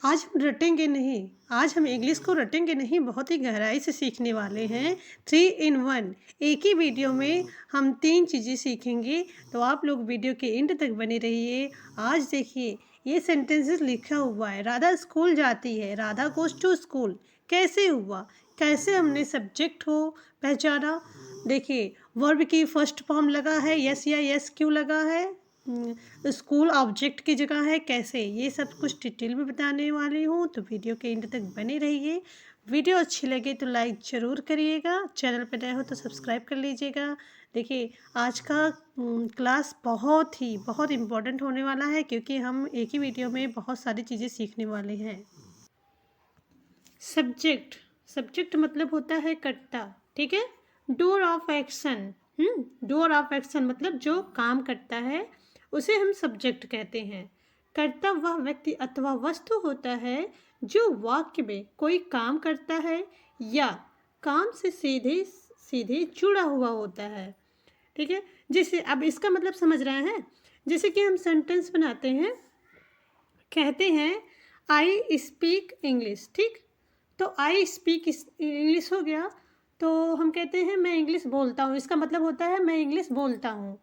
आज हम रटेंगे नहीं, आज हम इंग्लिश को रटेंगे नहीं, बहुत ही गहराई से सीखने वाले हैं। 3 इन 1 एक ही वीडियो में हम 3 चीज़ें सीखेंगे, तो आप लोग वीडियो के एंड तक बने रहिए। आज देखिए, ये सेंटेंसेस लिखा हुआ है, राधा स्कूल जाती है, राधा गोज़ टू स्कूल। कैसे हुआ? कैसे हमने सब्जेक्ट को पहचाना? देखिए, वर्ब की फर्स्ट फॉर्म लगा है, यस या यस क्यों लगा है? स्कूल ऑब्जेक्ट की जगह है, कैसे, ये सब कुछ डिटेल में बताने वाली हूँ, तो वीडियो के एंड तक बने रहिए। वीडियो अच्छी लगे तो लाइक ज़रूर करिएगा, चैनल पर नए हो तो सब्सक्राइब कर लीजिएगा। देखिए, आज का क्लास बहुत इम्पोर्टेंट होने वाला है, क्योंकि हम एक ही वीडियो में बहुत सारी चीज़ें सीखने वाले हैं। सब्जेक्ट, सब्जेक्ट मतलब होता है कर्ता, ठीक है। Door of action, door of action मतलब जो काम करता है उसे हम सब्जेक्ट कहते हैं। कर्ता वह व्यक्ति अथवा वस्तु होता है जो वाक्य में कोई काम करता है या काम से सीधे सीधे जुड़ा हुआ होता है, ठीक है। जैसे अब इसका मतलब समझ रहे हैं, जैसे कि हम सेंटेंस बनाते हैं, कहते हैं आई स्पीक इंग्लिश, ठीक। तो आई स्पीक इंग्लिश हो गया, तो हम कहते हैं मैं इंग्लिश बोलता हूँ, इसका मतलब होता है मैं इंग्लिश बोलता हूँ।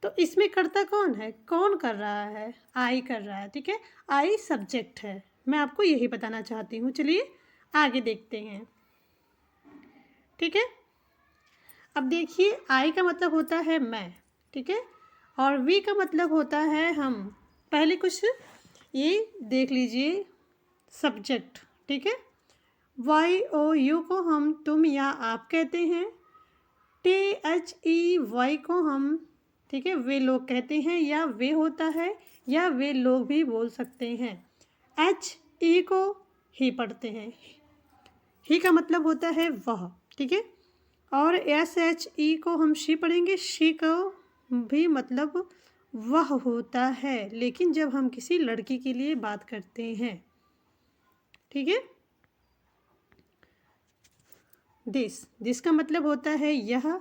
तो इसमें करता कौन है, कौन कर रहा है? आई कर रहा है, ठीक है। आई सब्जेक्ट है, मैं आपको यही बताना चाहती हूँ। चलिए आगे देखते हैं, ठीक है। अब देखिए, आई का मतलब होता है मैं, ठीक है, और वी का मतलब होता है हम। पहले कुछ ये देख लीजिए, सब्जेक्ट, ठीक है। वाई ओ यू को हम तुम या आप कहते हैं। टी एच ई वाई को हम, ठीक है, वे लोग कहते हैं या वे होता है, या वे लोग भी बोल सकते हैं। एच ई को ही पढ़ते हैं, ही का मतलब होता है वह, ठीक है। और एस एच ई को हम शी पढ़ेंगे, शी को भी मतलब वह होता है, लेकिन जब हम किसी लड़की के लिए बात करते हैं, ठीक है। दिस का मतलब होता है यह,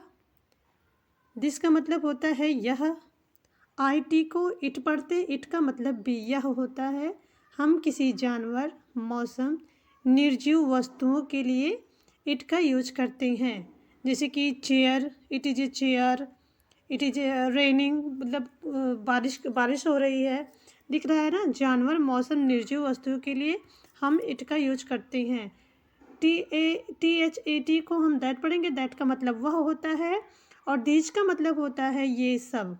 दिस का मतलब होता है यह। आई टी को इट पढ़ते, इट का मतलब भी यह होता है। हम किसी जानवर, मौसम, निर्जीव वस्तुओं के लिए इट का यूज करते हैं, जैसे कि chair, it is a chair, it is raining, मतलब बारिश बारिश हो रही है, दिख रहा है ना। जानवर, मौसम, निर्जीव वस्तुओं के लिए हम इट का यूज करते हैं। टी एच ए टी को हम दैट पढ़ेंगे, दैट का मतलब वह होता है। और दीज का मतलब होता है ये सब।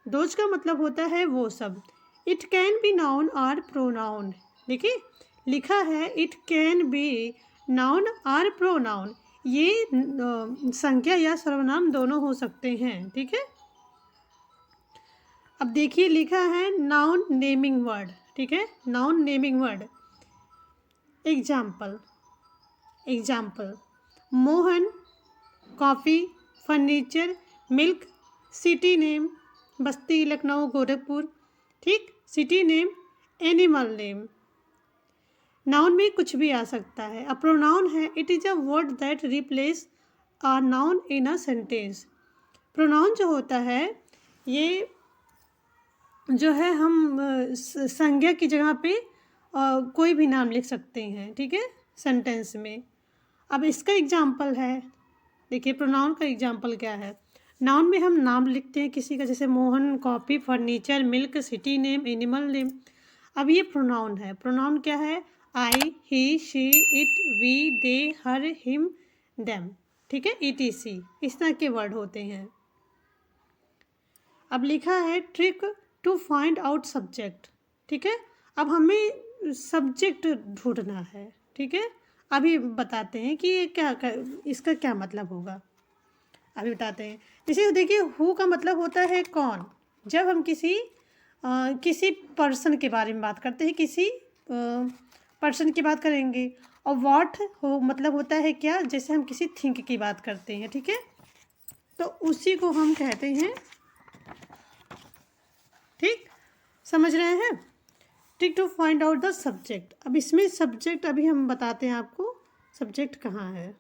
दोज का मतलब होता है वो सब। इट कैन बी नाउन और प्रोनाउन, देखिए लिखा है इट कैन बी नाउन और प्रोनाउन, ये संज्ञा या सर्वनाम दोनों हो सकते हैं, ठीक है। अब देखिए लिखा है नाउन नेमिंग वर्ड, ठीक है, noun naming word. Example, example, Mohan, coffee, furniture, milk. City name, बस्ती, लखनऊ, गोरखपुर, ठीक। City name, animal name. Noun में कुछ भी आ सकता है। अ प्रोनाउन है, it is a word that replace a noun in a sentence. Pronoun जो होता है, ये जो है हम संज्ञा की जगह पे कोई भी नाम लिख सकते हैं, ठीक है, सेंटेंस में। अब इसका एग्जाम्पल है, देखिए प्रोनाउन का एग्जाम्पल क्या है। नाउन में हम नाम लिखते हैं किसी का, जैसे Mohan, coffee, furniture, milk, city name, animal name. अब ये प्रोनाउन है। प्रोनाउन क्या है? I, he, she, it, we, they, her, him, them, ठीक है, ETC, इस तरह के वर्ड होते हैं। अब लिखा है trick to find out subject, ठीक है। अब हमें सब्जेक्ट ढूंढना है, ठीक है। अभी बताते हैं कि ये इसका क्या मतलब होगा, अभी बताते हैं। जैसे देखिए, हु का मतलब होता है कौन। जब हम किसी पर्सन के बारे में बात करते हैं, किसी पर्सन की बात करेंगे। और व्हाट हो मतलब होता है क्या, जैसे हम किसी थिंग की बात करते हैं, ठीक है, तो उसी को हम कहते हैं, ठीक, समझ रहे हैं। Trick to find out the subject. अब इसमें सब्जेक्ट अभी हम बताते हैं आपको, सब्जेक्ट कहाँ है।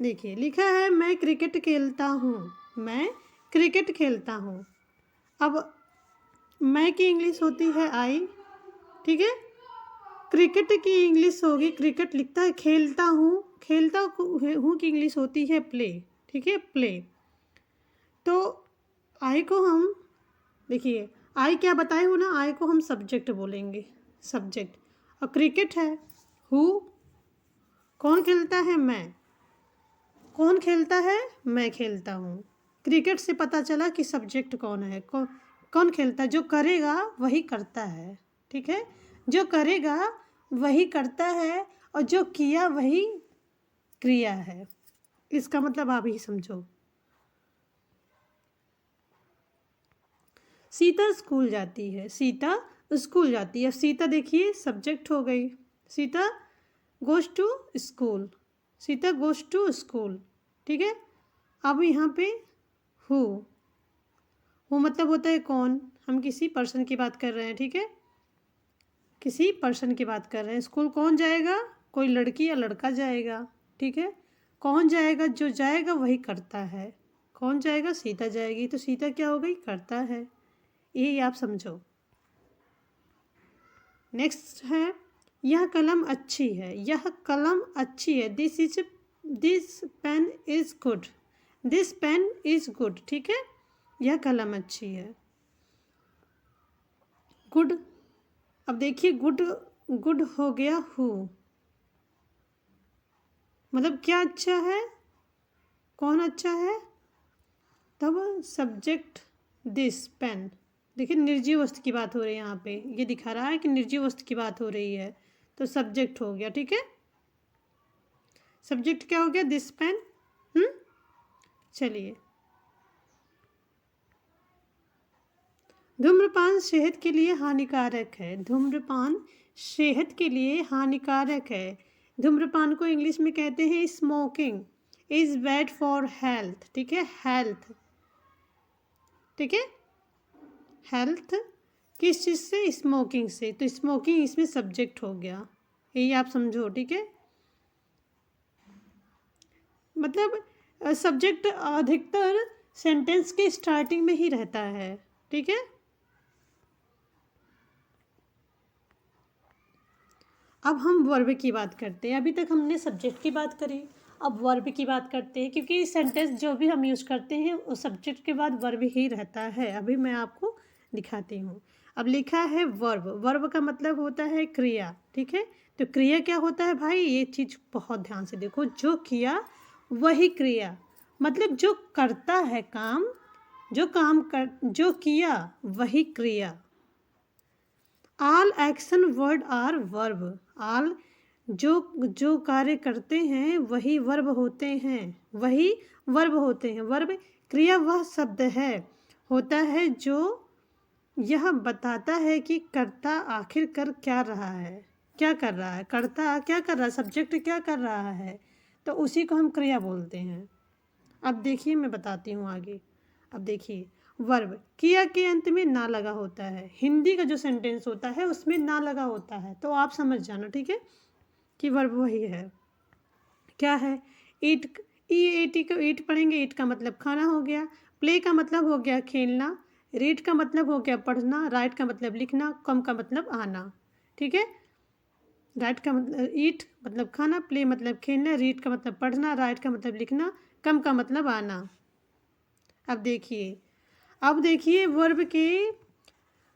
देखिए लिखा है मैं क्रिकेट खेलता हूँ, मैं क्रिकेट खेलता हूँ। अब मैं की इंग्लिश होती है आई, ठीक है। क्रिकेट की इंग्लिश होगी, क्रिकेट लिखता है खेलता हूँ, खेलता हूँ की इंग्लिश होती है प्ले, ठीक है, प्ले। तो आई को हम, देखिए आई क्या बताए हो ना, आई को हम सब्जेक्ट बोलेंगे, सब्जेक्ट। और क्रिकेट है हु, कौन खेलता है, मैं, कौन खेलता है, मैं खेलता हूँ। क्रिकेट से पता चला कि सब्जेक्ट कौन है, कौन खेलता है, जो करेगा वही करता है, ठीक है, जो करेगा वही करता है, और जो किया वही क्रिया है। इसका मतलब आप ही समझो। सीता स्कूल जाती है, सीता स्कूल जाती है। सीता देखिए सब्जेक्ट हो गई, Sita goes to school, Sita goes to school, ठीक है। अब यहाँ पे हु, हु मतलब होता है कौन, हम किसी पर्सन की बात कर रहे हैं, ठीक है, किसी पर्सन की बात कर रहे हैं। स्कूल कौन जाएगा, कोई लड़की या लड़का जाएगा, ठीक है। कौन जाएगा, जो जाएगा वही करता है। कौन जाएगा, सीता जाएगी, तो सीता क्या हो गई, करता है। यही आप समझो। नेक्स्ट है, यह कलम अच्छी है, यह कलम अच्छी है, this pen is good, this pen is good, ठीक है, यह कलम अच्छी है। गुड, अब देखिए गुड, गुड हो गया हु, मतलब क्या अच्छा है, कौन अच्छा है, तब सब्जेक्ट दिस पेन। देखिए निर्जीव वस्तु की बात हो रही है, यहाँ पे ये दिखा रहा है कि निर्जीव वस्तु की बात हो रही है, तो सब्जेक्ट हो गया, ठीक है, सब्जेक्ट क्या हो गया, दिस पेन। चलिए, धूम्रपान सेहत के लिए हानिकारक है, धूम्रपान सेहत के लिए हानिकारक है। धूम्रपान को इंग्लिश में कहते हैं smoking is bad for health, ठीक है, हेल्थ, ठीक है, हेल्थ किस चीज़ से, स्मोकिंग से, तो स्मोकिंग इसमें सब्जेक्ट हो गया, यही आप समझो, ठीक है। मतलब सब्जेक्ट अधिकतर सेंटेंस के स्टार्टिंग में ही रहता है, ठीक है। अब हम वर्ब की बात करते हैं, अभी तक हमने सब्जेक्ट की बात करी, अब वर्ब की बात करते हैं, क्योंकि सेंटेंस जो भी हम यूज़ करते हैं उस सब्जेक्ट के बाद वर्ब ही रहता है। अभी मैं आपको दिखाती हूँ। अब लिखा है वर्ब, वर्ब का मतलब होता है क्रिया, ठीक है। तो क्रिया क्या होता है भाई, ये चीज़ बहुत ध्यान से देखो, जो किया वही क्रिया, मतलब जो करता है काम, जो किया वही क्रिया। All action word are verb, all जो कार्य करते हैं वही वर्ब होते हैं, वही वर्ब होते हैं। वर्ब क्रिया वह शब्द है, होता है जो यह बताता है कि कर्ता आखिर कर क्या रहा है, क्या कर रहा है, कर्ता क्या कर रहा है, सब्जेक्ट क्या कर रहा है, तो उसी को हम क्रिया बोलते हैं। अब देखिए मैं बताती हूँ आगे। अब देखिए वर्ब किया के अंत में ना लगा होता है, हिंदी का जो सेंटेंस होता है उसमें ना लगा होता है, तो आप समझ जाना, ठीक है, कि वर्ब वही है। क्या है, ईट, ईट पढ़ेंगे, ईट का मतलब खाना हो गया, प्ले का मतलब हो गया खेलना, रीड का मतलब हो गया पढ़ना, राइट का मतलब लिखना, कम का मतलब आना, ठीक है। राइट का मतलब ईट मतलब खाना, प्ले मतलब खेलना, रीड का मतलब पढ़ना, राइट का मतलब लिखना, कम का मतलब आना। अब देखिए वर्ब के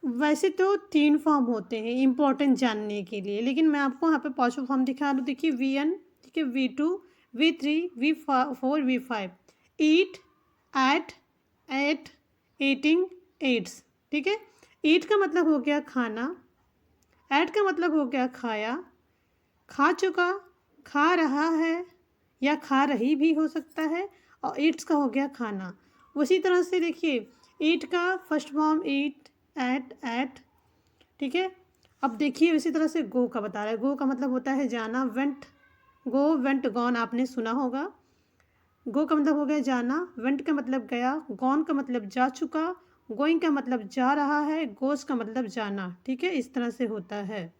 वैसे तो 3 फॉर्म होते हैं इम्पोर्टेंट जानने के लिए, लेकिन मैं आपको यहाँ पे 5वां फॉर्म दिखा दूँ। देखिए V1, ठीक है, V2, V3, V4, V5। ईट, एट, एट, ईटिंग, एट्स, ठीक है। ईट का मतलब हो गया खाना, एट का मतलब हो गया खाया, खा चुका, खा रहा है या खा रही भी हो सकता है, और ईट्स का हो गया खाना। उसी तरह से देखिए ईट का फर्स्ट फॉर्म ईट, एट, ठीक है। अब देखिए उसी तरह से गो का बता रहा है, गो का मतलब होता है जाना, वेंट, गो, वेंट, गॉन आपने सुना होगा। गो का मतलब हो गया जाना, वेंट का मतलब गया, गॉन का मतलब जा चुका, गोइंग का मतलब जा रहा है, गोस का मतलब जाना, ठीक है, इस तरह से होता है।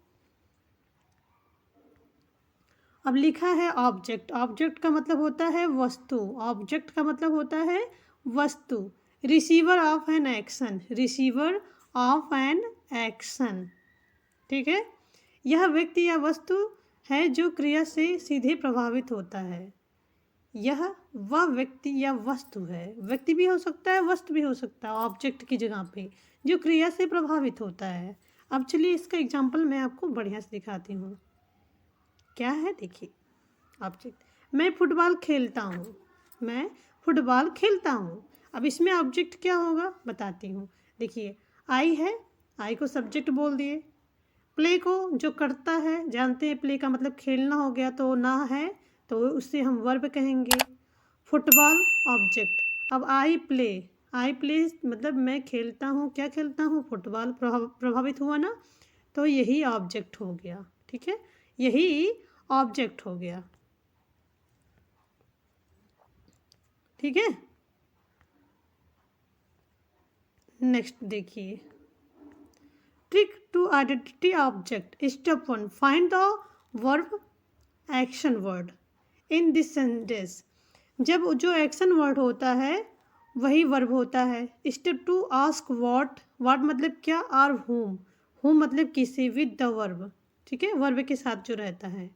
अब लिखा है ऑब्जेक्ट, ऑब्जेक्ट का मतलब होता है वस्तु, ऑब्जेक्ट का मतलब होता है वस्तु। Receiver of an action, receiver of an action, ठीक है। यह व्यक्ति या वस्तु है जो क्रिया से सीधे प्रभावित होता है। यह वह व्यक्ति या वस्तु है, व्यक्ति भी हो सकता है, वस्तु भी हो सकता है, ऑब्जेक्ट की जगह पे, जो क्रिया से प्रभावित होता है। अब चलिए इसका एग्जाम्पल मैं आपको बढ़िया से दिखाती हूँ। क्या है देखिए, ऑब्जेक्ट। मैं फुटबॉल खेलता हूँ, मैं फुटबॉल खेलता हूँ। अब इसमें ऑब्जेक्ट क्या होगा बताती हूँ। देखिए, आई है, आई को सब्जेक्ट बोल दिए। प्ले को जो करता है, जानते हैं प्ले का मतलब खेलना हो गया, तो ना है तो उससे हम वर्ब कहेंगे। Football object. अब आई प्ले, आई प्ले मतलब मैं खेलता हूँ, क्या खेलता हूँ, फुटबॉल। प्रभावित हुआ ना, तो यही ऑब्जेक्ट हो गया। ठीक है, यही ऑब्जेक्ट हो गया। ठीक है, नेक्स्ट देखिए, trick to identity object. Step 1, find the verb action word in this sentence. जब जो एक्शन वर्ड होता है वही वर्ब होता है। Step 2, ask what. व्हाट मतलब क्या, और होम मतलब किसे, विद द वर्ब। ठीक है, वर्ब के साथ जो रहता है।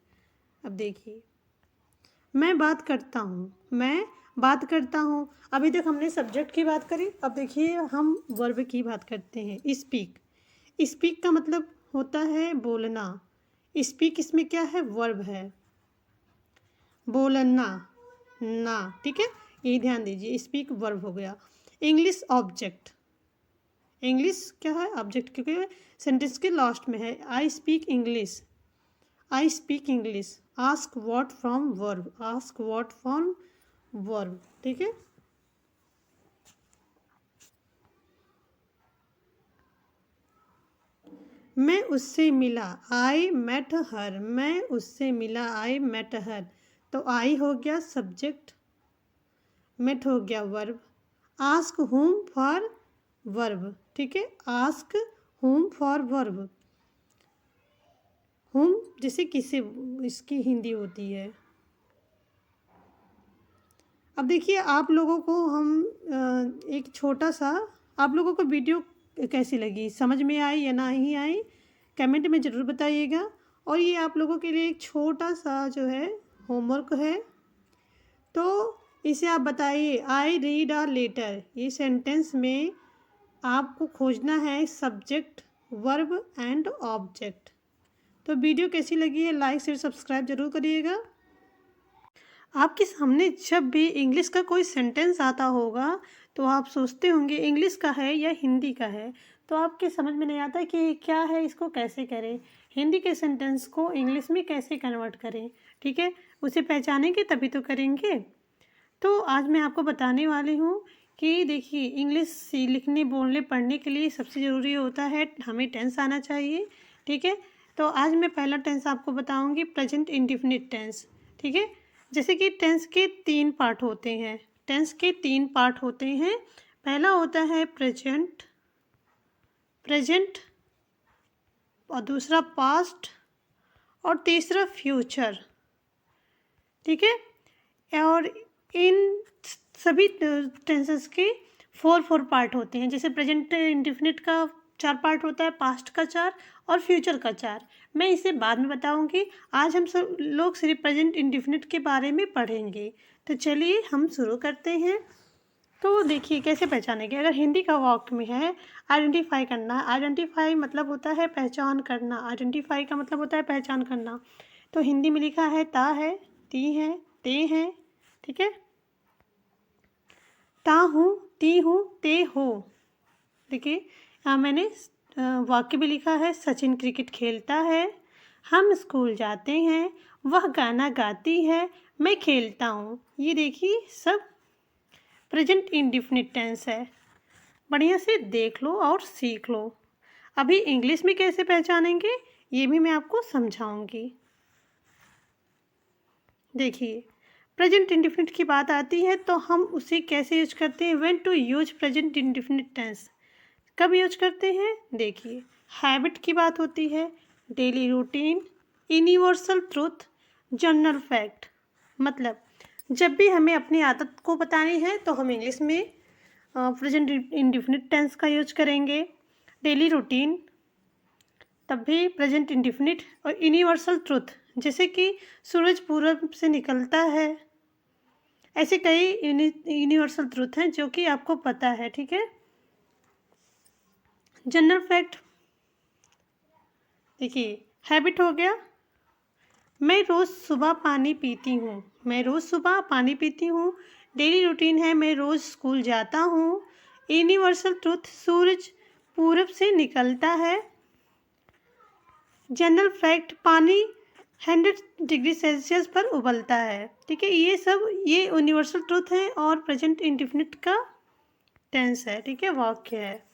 अब देखिए, मैं बात करता हूँ, मैं बात करता हूँ। अभी तक हमने सब्जेक्ट की बात करी, अब देखिए हम वर्ब की बात करते हैं। स्पीक, स्पीक का मतलब होता है बोलना। स्पीक इसमें क्या है, वर्ब है, बोलना ना। ठीक है, ये ध्यान दीजिए, स्पीक वर्ब हो गया। इंग्लिश ऑब्जेक्ट, इंग्लिश क्या है, ऑब्जेक्ट, क्योंकि सेंटेंस के लास्ट में है। I speak English, I speak English. Ask what from verb, ask what from verb. ठीक है, मैं उससे मिला, आई मेट हर, मैं उससे मिला, आई मेट हर। तो आई हो गया सब्जेक्ट, मेट हो गया वर्ब। आस्क हुम फॉर वर्ब। ठीक है, आस्क हुम फॉर वर्ब। हुम जैसे किसे, इसकी हिंदी होती है। अब देखिए, आप लोगों को हम एक छोटा सा, आप लोगों को वीडियो कैसी लगी, समझ में आई या नहीं आई, कमेंट में ज़रूर बताइएगा। और ये आप लोगों के लिए एक छोटा सा जो है होमवर्क है, तो इसे आप बताइए। आई रीड अ लेटर, ये सेंटेंस में आपको खोजना है सब्जेक्ट, वर्ब एंड ऑब्जेक्ट। तो वीडियो कैसी लगी है, लाइक शेयर सब्सक्राइब जरूर करिएगा। आपके सामने जब भी इंग्लिश का कोई सेंटेंस आता होगा तो आप सोचते होंगे इंग्लिश का है या हिंदी का है, तो आपके समझ में नहीं आता कि क्या है, इसको कैसे करें, हिंदी के सेंटेंस को इंग्लिश में कैसे कन्वर्ट करें। ठीक है, उसे पहचानेंगे तभी तो करेंगे। तो आज मैं आपको बताने वाली हूँ कि देखिए, इंग्लिश लिखने बोलने पढ़ने के लिए सबसे ज़रूरी होता है हमें टेंस आना चाहिए। ठीक है, तो आज मैं पहला टेंस आपको बताऊँगी, प्रेजेंट इंडेफिनिट टेंस। ठीक है, जैसे कि टेंस के 3 पार्ट होते हैं, टेंस के 3 पार्ट होते हैं। पहला होता है प्रेजेंट, प्रेजेंट, और दूसरा पास्ट, और तीसरा फ्यूचर। ठीक है, और इन सभी टेंसेस के 4 पार्ट होते हैं। जैसे प्रेजेंट इंडेफिनिट का 4 पार्ट होता है, पास्ट का 4 और फ्यूचर का 4। मैं इसे बाद में बताऊंगी, आज हम सब लोग सिर्फ प्रेजेंट इंडेफिनिट के बारे में पढ़ेंगे। तो चलिए हम शुरू करते हैं। तो देखिए कैसे पहचानेंगे, अगर हिंदी का वाक्य में है आइडेंटिफाई करना, आइडेंटिफाई मतलब होता है पहचान करना, आइडेंटिफाई का मतलब होता है पहचान करना। तो हिंदी में लिखा है ता है, ती है, ते हैं। ठीक है, ता हूँ, ती हूँ, ते हो। देखिए, यहाँ मैंने वाक्य भी लिखा है, सचिन क्रिकेट खेलता है, हम स्कूल जाते हैं, वह गाना गाती है, मैं खेलता हूँ। ये देखिए सब प्रेजेंट इंडेफिनिट टेंस है। बढ़िया से देख लो और सीख लो। अभी इंग्लिश में कैसे पहचानेंगे ये भी मैं आपको समझाऊंगी। देखिए, प्रेजेंट इंडेफिनिट की बात आती है तो हम उसे कैसे यूज करते हैं, when to use present indefinite tense, कब यूज करते हैं। देखिए, हैबिट की बात होती है, daily routine, universal truth, general fact. मतलब जब भी हमें अपनी आदत को बतानी है तो हम इंग्लिश में प्रेजेंट इंडेफिनिट टेंस का यूज करेंगे। डेली रूटीन, तब भी प्रेजेंट इंडिफिनिट। और यूनिवर्सल ट्रुथ, जैसे कि सूरज पूरब से निकलता है, ऐसे कई यूनिवर्सल ट्रुथ हैं जो कि आपको पता है, ठीक है। जनरल फैक्ट देखिए, हैबिट हो गया, मैं रोज़ सुबह पानी पीती हूँ, मैं रोज़ सुबह पानी पीती हूँ। डेली रूटीन है, मैं रोज़ स्कूल जाता हूँ। यूनिवर्सल ट्रुथ, सूरज पूरब से निकलता है। जनरल फैक्ट, पानी 100 डिग्री सेल्सियस पर उबलता है, ठीक है। ये सब ये यूनिवर्सल ट्रुथ है और प्रेजेंट इंडिफिनिट का टेंस है, ठीक है, वाक्य है।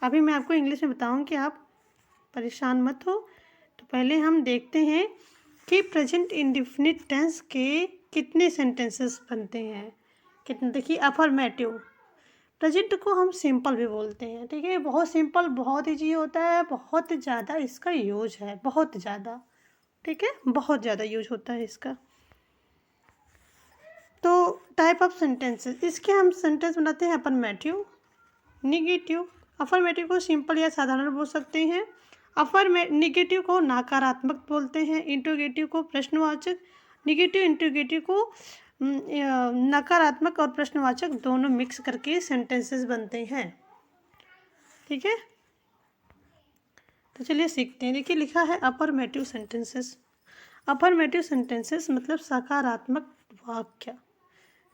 अभी मैं आपको इंग्लिश में बताऊँ कि आप परेशान मत हो। तो पहले हम देखते हैं कि प्रेजेंट इंडिफिनिट टेंस के कितने सेंटेंसेस बनते हैं, कितने। देखिए, अफर्मेटिव, प्रेजेंट को हम सिंपल भी बोलते हैं, ठीक है। बहुत सिंपल, बहुत ईजी होता है, बहुत ज़्यादा इसका यूज है, बहुत ज़्यादा, ठीक है, बहुत ज़्यादा यूज होता है इसका। तो टाइप ऑफ सेंटेंसेस, इसके हम सेंटेंस बनाते हैं अफर्मेटिव, निगेटिव। अफर्मेटिव को सिंपल या साधारण बोल सकते हैं। निगेटिव को नकारात्मक बोलते हैं। इंट्रोगेटिव को प्रश्नवाचक, निगेटिव इंट्रोगेटिव को नकारात्मक और प्रश्नवाचक दोनों मिक्स करके सेंटेंसेस बनते हैं, ठीक है। तो चलिए सीखते हैं। देखिए, लिखा है अफर्मेटिव सेंटेंसेस। अफर्मेटिव सेंटेंसेस मतलब सकारात्मक वाक्य,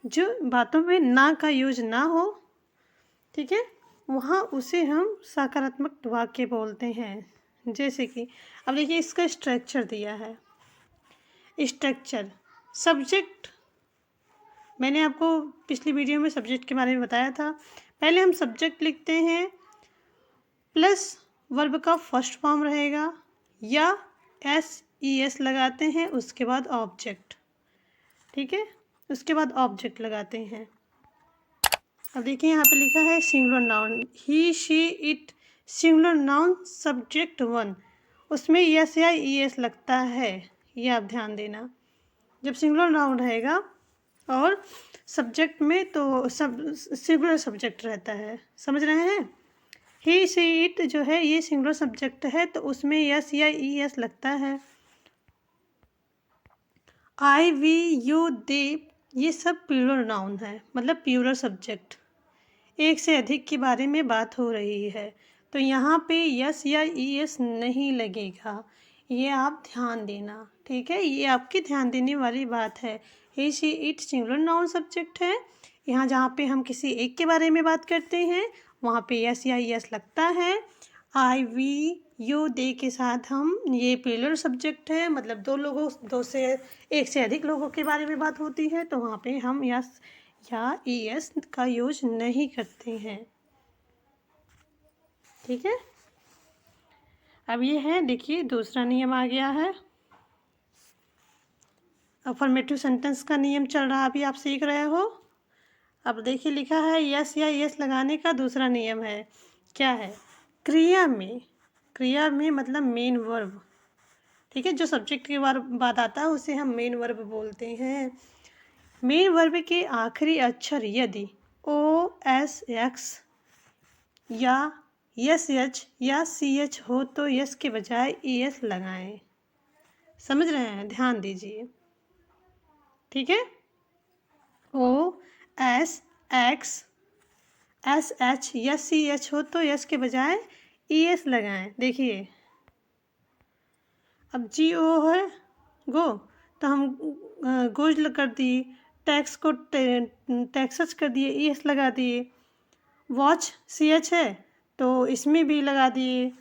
जो बातों में ना का यूज ना हो, ठीक है, वहाँ उसे हम सकारात्मक वाक्य बोलते हैं। जैसे कि अब देखिए, इसका स्ट्रक्चर दिया है। स्ट्रक्चर, सब्जेक्ट, मैंने आपको पिछली वीडियो में सब्जेक्ट के बारे में बताया था। पहले हम सब्जेक्ट लिखते हैं, प्लस वर्ब का फर्स्ट फॉर्म रहेगा, या SES लगाते हैं, उसके बाद ऑब्जेक्ट, ठीक है, उसके बाद ऑब्जेक्ट लगाते हैं। अब देखिए, यहाँ पे लिखा है singular noun, he she it, singular noun subject 1, उसमें यस या ES लगता है, ये आप ध्यान देना। जब सिंगुलर नाउन रहेगा और सब्जेक्ट में तो सब सिंगुलर सब्जेक्ट रहता है, समझ रहे हैं। ही शी इट जो है ये सिंगुलर सब्जेक्ट है, तो उसमें यस या ES लगता है। आई, वी, यू, दे, ये सब प्लूरल नाउन है, मतलब प्लूरल सब्जेक्ट, एक से अधिक के बारे में बात हो रही है, तो यहाँ पे यस या ES नहीं लगेगा, ये आप ध्यान देना, ठीक है। ये आपकी ध्यान देने वाली बात है। He she it singular noun subject है, यहाँ जहाँ पे हम किसी एक के बारे में बात करते हैं वहाँ पे यस या ES लगता है। आई, वी, यू, दे के साथ हम, ये प्लूरल सब्जेक्ट है, मतलब दो से एक से अधिक लोगों के बारे में बात होती है, तो वहाँ पे हम यस या ES का यूज नहीं करते हैं, ठीक है। अब ये है, देखिए, दूसरा नियम आ गया है। अफर्मेटिव सेंटेंस का नियम चल रहा, अभी आप सीख रहे हो। अब देखिए, लिखा है यस या ES लगाने का दूसरा नियम है, क्या है, क्रिया में मतलब मेन वर्ब, ठीक है, जो सब्जेक्ट के बाद आता है उसे हम मेन वर्ब बोलते हैं। मेन वर्ब के आखिरी अक्षर यदि OSX या SH या CH हो तो यस के बजाय ES लगाएं, समझ रहे हैं, ध्यान दीजिए, ठीक है। OSX SH या CH हो तो यस के बजाय ES लगाएं। देखिए, अब GO है गो, तो हम गोज कर दिए, टैक्स को टैक्सस कर दिए, ES लगा दिए। वॉच CH है तो इसमें भी लगा दिए,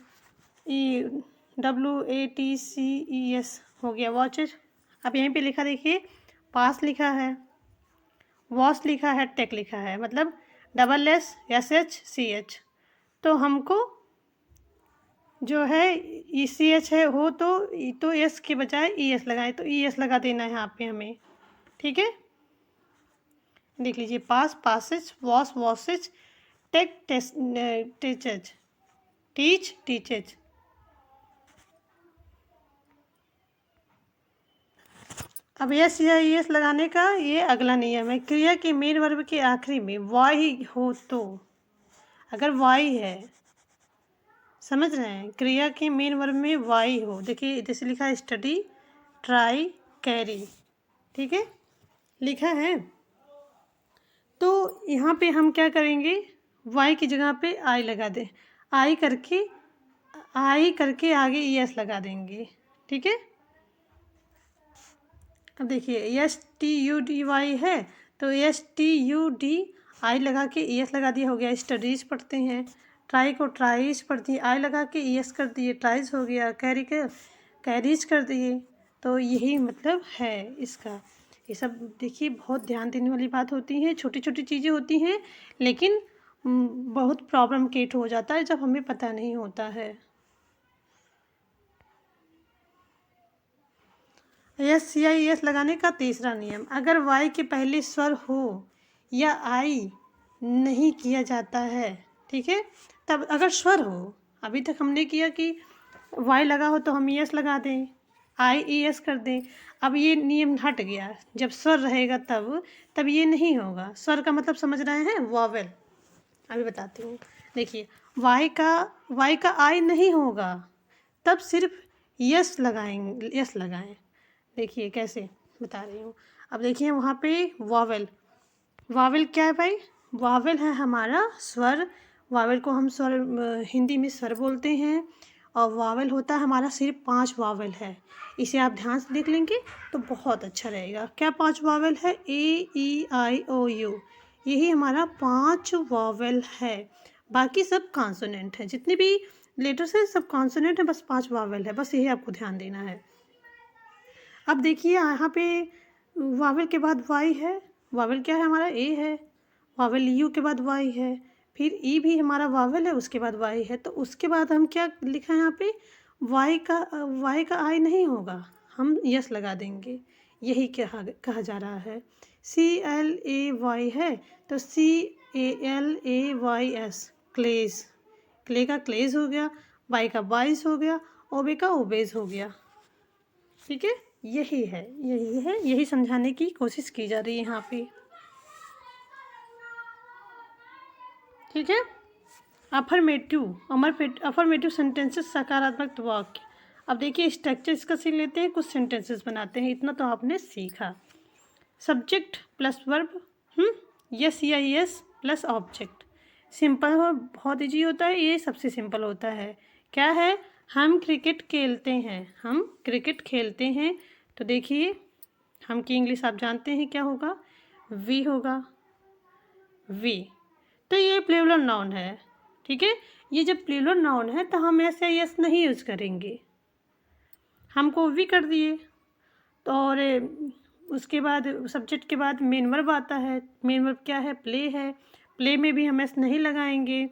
WATCES हो गया, वॉचेज। अब यहीं पे लिखा, देखिए, पास लिखा है, वॉश लिखा है, टेक लिखा है, मतलब SSCH, तो हमको जो है ECH है हो तो एस के बजाय ES लगाए, तो ES लगा देना है यहाँ पे हमें, ठीक है। देख लीजिए, पास Passage, wash washes, take teaches, teach teaches. अब यस या ES लगाने का ये अगला नियम है। क्रिया के मेन वर्ब के आखिरी में वाई हो तो, अगर वाई है समझ रहे हैं, क्रिया के मेन वर्ब में वाई हो। देखिए जैसे लिखा है स्टडी, ट्राई, कैरी, ठीक है, लिखा है। तो यहाँ पे हम क्या करेंगे, वाई की जगह पे आई लगा दें, आई करके आगे एस लगा देंगे, ठीक है। अब देखिए STUDY है, तो STUDI लगा के ES लगा दिया, हो गया स्टडीज पढ़ते हैं। ट्राई को ट्राइज पढ़ दिए, आई लगा के ES कर दिए, ट्राइज हो गया। कैरीज कर दिए। तो यही मतलब है इसका। ये सब देखिए बहुत ध्यान देने वाली बात होती है, छोटी छोटी चीज़ें होती हैं, लेकिन बहुत प्रॉब्लम क्रिएट हो जाता है जब हमें पता नहीं होता है। SCIS लगाने का तीसरा नियम, अगर वाई के पहले स्वर हो या आई नहीं किया जाता है, ठीक है, तब अगर स्वर हो, अभी तक हमने किया कि वाई लगा हो तो हम ES लगा दें, IES कर दें। अब ये नियम हट गया, जब स्वर रहेगा तब ये नहीं होगा। स्वर का मतलब समझ रहे हैं, वॉवेल। अभी बताती हूँ, देखिए वाई का आई नहीं होगा, तब सिर्फ यस लगाएं। देखिए कैसे बता रही हूँ। अब देखिए वहाँ पे वावेल क्या है भाई, वावेल है हमारा स्वर। वावेल को हम स्वर हिंदी में स्वर बोलते हैं, और वावेल होता है हमारा सिर्फ 5 वावेल है। इसे आप ध्यान से देख लेंगे तो बहुत अच्छा रहेगा। क्या 5 वावेल है, AEIOU, यही हमारा 5 वावेल है। बाकी सब कॉन्सोनेंट है, जितने भी लेटर्स हैं सब कॉन्सोनेंट है, बस 5 वावेल है, बस यही आपको ध्यान देना है। अब देखिए यहाँ पे वावेल के बाद वाई है, वावेल क्या है हमारा, ए है। वावेल यू के बाद वाई है, फिर ई भी हमारा वावेल है, उसके बाद वाई है। तो उसके बाद हम क्या लिखा है यहाँ पे, वाई का आई नहीं होगा, हम यस लगा देंगे। यही कहा जा रहा है। CLAY है, तो CALAYS, क्लेज, क्ले का क्लेज हो गया, वाई का वाइस हो गया, ओबे का ओबेज हो गया, ठीक है। यही समझाने की कोशिश की जा रही है यहाँ पे, ठीक है। अफर्मेटिव सेंटेंसेस, सकारात्मक वाक्य। अब देखिए स्ट्रक्चर इसका सीख लेते हैं, कुछ सेंटेंसेस बनाते हैं। इतना तो आपने सीखा। Subject plus verb, YES plus object. Simple हो, बहुत ईजी होता है, ये सबसे सिंपल होता है। क्या है, हम क्रिकेट खेलते हैं। तो देखिए हम की इंग्लिश आप जानते हैं क्या होगा, वी होगा, वी। तो ये प्लूरल नाउन है, ठीक है। ये जब प्लूरल नाउन है तो हम SIS नहीं यूज़ करेंगे, हमको वी कर दिए। तो और उसके बाद सब्जेक्ट के बाद मेन वर्ब आता है। मेन वर्ब क्या है, प्ले है। प्ले में भी हम एस नहीं लगाएंगे।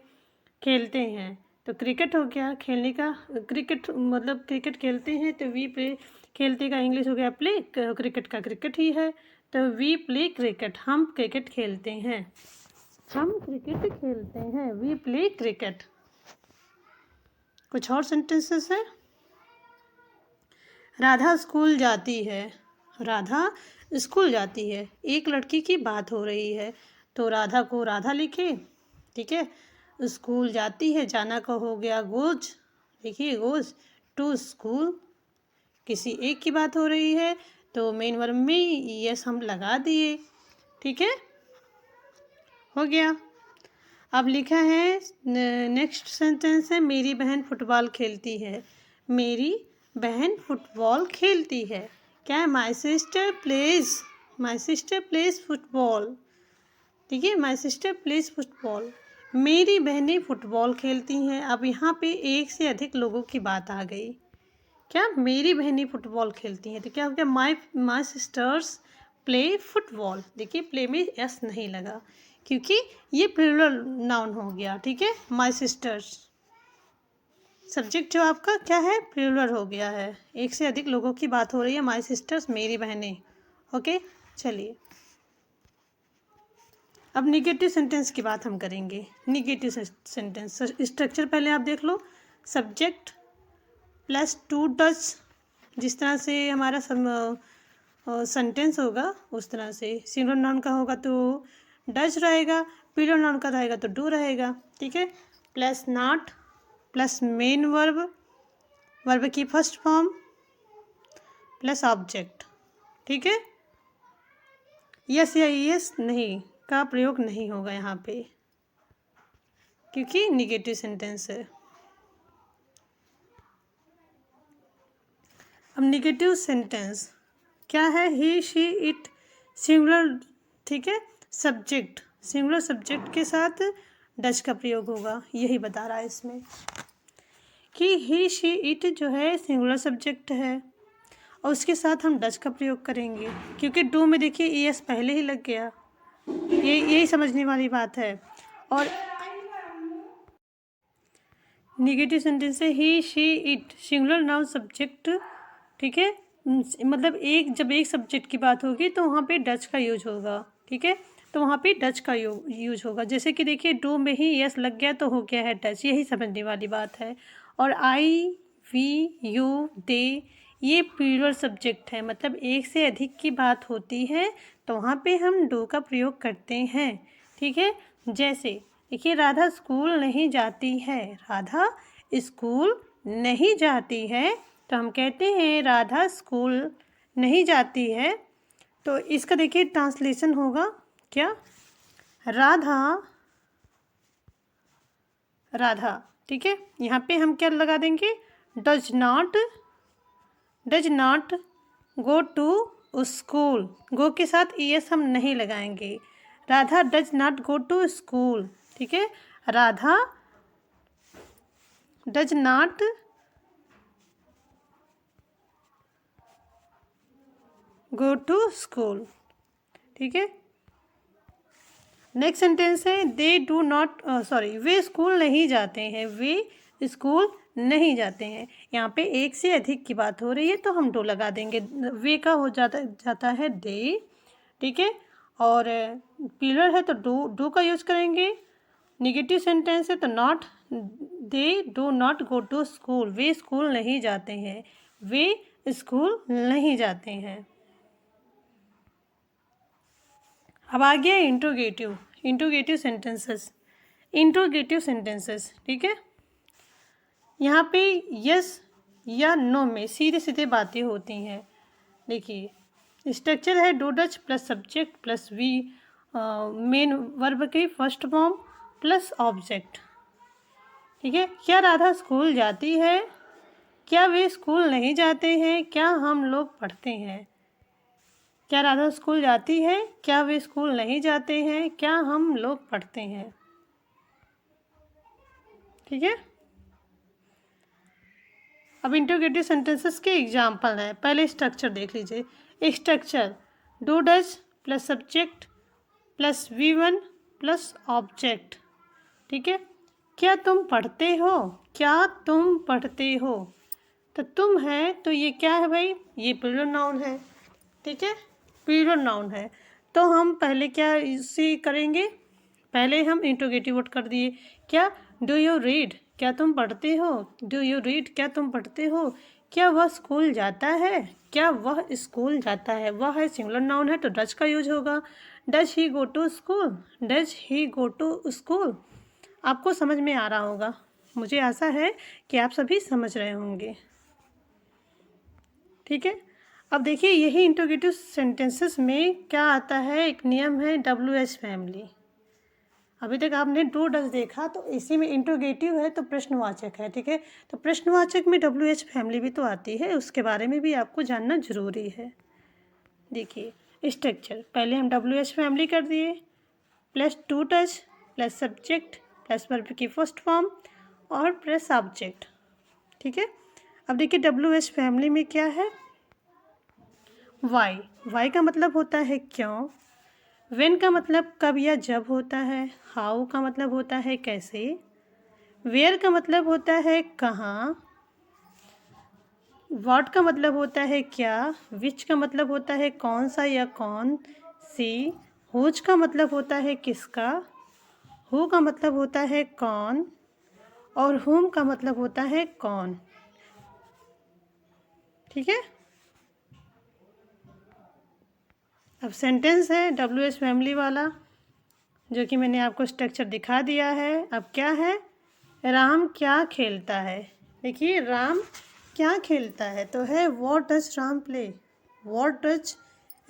खेलते हैं तो क्रिकेट हो गया, खेलने का क्रिकेट मतलब क्रिकेट खेलते हैं तो वी प्ले, खेलते का इंग्लिश हो गया प्ले, क्रिकेट का क्रिकेट ही है, तो वी प्ले क्रिकेट, हम क्रिकेट खेलते हैं, वी प्ले क्रिकेट। कुछ और सेंटेंसेस है। राधा स्कूल जाती है, एक लड़की की बात हो रही है, तो राधा को राधा लिखे, ठीक है। स्कूल जाती है, जाना का हो गया गोज, देखिए गोज टू स्कूल। किसी एक की बात हो रही है तो मेन वर्ब में यस हम लगा दिए, ठीक है, हो गया। अब लिखा है नेक्स्ट सेंटेंस है, मेरी बहन फुटबॉल खेलती है। मेरी बहन फुटबॉल खेलती है, क्या है, माई सिस्टर प्लेज फुटबॉल, ठीक है, माई सिस्टर प्लेज फुटबॉल। मेरी बहनें फुटबॉल खेलती हैं। अब यहाँ पे एक से अधिक लोगों की बात आ गई, क्या, मेरी बहनें फुटबॉल खेलती हैं, तो क्या हो गया, माई सिस्टर्स प्ले फुटबॉल। देखिए प्ले में एस नहीं लगा क्योंकि ये प्लूरल नाउन हो गया, ठीक है। माई सिस्टर्स, सब्जेक्ट जो आपका क्या है, प्लूरल हो गया है, एक से अधिक लोगों की बात हो रही है, माई सिस्टर्स, मेरी बहनें, ओके। चलिए अब निगेटिव सेंटेंस की बात हम करेंगे। निगेटिव सेंटेंस स्ट्रक्चर पहले आप देख लो, सब्जेक्ट प्लस टू डज, जिस तरह से हमारा सेंटेंस होगा उस तरह से। सिंगुलर नाउन का होगा तो डज रहेगा, प्लूरल नाउन का रहेगा तो डू रहेगा, ठीक है। Plus not, plus main verb, verb की फर्स्ट फॉर्म प्लस ऑब्जेक्ट। ठीक है, यस या यस नहीं का प्रयोग नहीं होगा यहाँ पे, क्योंकि निगेटिव सेंटेंस है। अब निगेटिव सेंटेंस क्या है? He, she, it, singular. ठीक है, सब्जेक्ट, सिंगुलर सब्जेक्ट के साथ डज का प्रयोग होगा, यही बता रहा है इसमें कि ही, शी, इट जो है सिंगुलर सब्जेक्ट है और उसके साथ हम डज का प्रयोग करेंगे, क्योंकि डू में देखिए एस पहले ही लग गया, यही समझने वाली बात है। और निगेटिव सेंटेंस है he, she, it, singular noun subject. ठीक है, मतलब जब एक सब्जेक्ट की बात होगी तो वहाँ पे डज का यूज होगा। ठीक है, तो वहाँ पे डज का यूज होगा। जैसे कि देखिए डू में ही यस लग गया तो हो गया है डज, यही समझने वाली बात है। और आई, वी, यू, दे ये प्लूरल सब्जेक्ट है, मतलब एक से अधिक की बात होती है तो वहाँ पे हम डू का प्रयोग करते हैं। ठीक है, जैसे देखिए राधा स्कूल नहीं जाती है, राधा स्कूल नहीं जाती है तो हम कहते हैं राधा स्कूल नहीं जाती है। तो इसका देखिए ट्रांसलेशन होगा क्या? राधा, राधा। ठीक है, यहाँ पे हम क्या लगा देंगे? Does not go to school, go के साथ ईएस हम नहीं लगाएंगे। Radha does not go to school. ठीक है, Radha does not go to school. ठीक है, नेक्स्ट सेंटेंस है दे डू नॉट वे स्कूल नहीं जाते हैं, वे स्कूल नहीं जाते हैं। यहाँ पे एक से अधिक की बात हो रही है तो हम डू लगा देंगे, वे का हो जाता है दे। ठीक है, और प्लूरल है तो डू का यूज करेंगे। निगेटिव सेंटेंस है तो not, they do not go to school, वे स्कूल नहीं जाते हैं, वे स्कूल नहीं जाते हैं। अब आ गया इंट्रोगेटिव सेंटेंसेस। ठीक है, यहाँ पे यस या नो में सीधे सीधे बातें होती हैं। देखिए स्ट्रक्चर है do does plus subject plus V, main verb की फर्स्ट फॉर्म प्लस ऑब्जेक्ट। ठीक है, क्या राधा स्कूल जाती है? क्या वे स्कूल नहीं जाते हैं? क्या हम लोग पढ़ते हैं? क्या राधा स्कूल जाती है? क्या वे स्कूल नहीं जाते हैं? क्या हम लोग पढ़ते हैं? ठीक है, अब इंट्रोगेटिव सेंटेंसेस के एग्जाम्पल हैं। पहले स्ट्रक्चर देख लीजिए। Structure do does plus subject plus V1 plus object. ठीक है, क्या तुम पढ़ते हो? क्या तुम पढ़ते हो? तो तुम है तो ये क्या है भाई? ये प्लूरल नाउन है। ठीक है, प्लूरल नाउन है तो हम पहले क्या इसे करेंगे? पहले हम इंट्रोगेटिव वर्ड कर दिए। क्या? डू यू रीड, क्या तुम पढ़ते हो? डू यू रीड, क्या तुम पढ़ते हो? क्या वह स्कूल जाता है? क्या वह स्कूल जाता है? वह है सिंगुलर नाउन है तो डज का यूज होगा। Does he go to school, does he go to school. आपको समझ में आ रहा होगा, मुझे आशा है कि आप सभी समझ रहे होंगे। ठीक है, अब देखिए यही इंट्रोगेटिव सेंटेंसेस में क्या आता है, एक नियम है WH फैमिली। अभी तक आपने डू डज देखा तो इसी में इंट्रोगेटिव है तो प्रश्नवाचक है। ठीक है, तो प्रश्नवाचक में WH फैमिली भी तो आती है, उसके बारे में भी आपको जानना जरूरी है। देखिए स्ट्रक्चर पहले हम WH फैमिली कर दिए, plus two touch plus subject plus verb की फर्स्ट फॉर्म और प्लस ऑब्जेक्ट। ठीक है, अब देखिए WH फैमिली में क्या है? वाई का मतलब होता है क्यों। व्हेन का मतलब कब या जब होता है। हाउ का मतलब होता है कैसे। वेयर का मतलब होता है कहाँ। व्हाट का मतलब होता है क्या। विच का मतलब होता है कौन सा या कौन सी। हुज का मतलब होता है किसका। हु का मतलब होता है कौन और हुम का मतलब होता है कौन। ठीक है, अब सेंटेंस है WH फैमिली वाला जो कि मैंने आपको स्ट्रक्चर दिखा दिया है। अब क्या है, राम क्या खेलता है। देखिए राम क्या खेलता है तो है what does Ram play. What does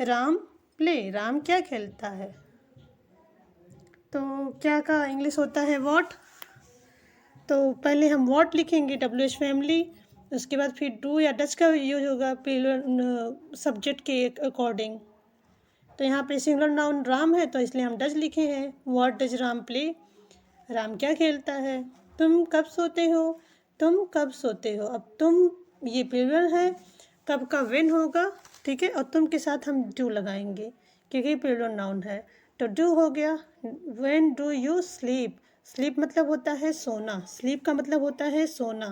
Ram play, Ram क्या खेलता है। तो क्या का इंग्लिश होता है व्हाट। तो पहले हम व्हाट लिखेंगे WH फैमिली, उसके बाद फिर डू या डज का यूज होगा सब्जेक्ट के अकॉर्डिंग। तो यहाँ पे सिंगुलर नाउन राम है तो इसलिए हम डज लिखे हैं। What does Ram play, Ram क्या खेलता है। तुम कब सोते हो, तुम कब सोते हो। अब तुम ये प्लूरल है, कब का व्हेन होगा, ठीक है। और तुम के साथ हम डू लगाएंगे क्योंकि प्लूरल नाउन है। तो डू हो गया। When do you sleep, sleep मतलब होता है सोना, स्लीप का मतलब होता है सोना।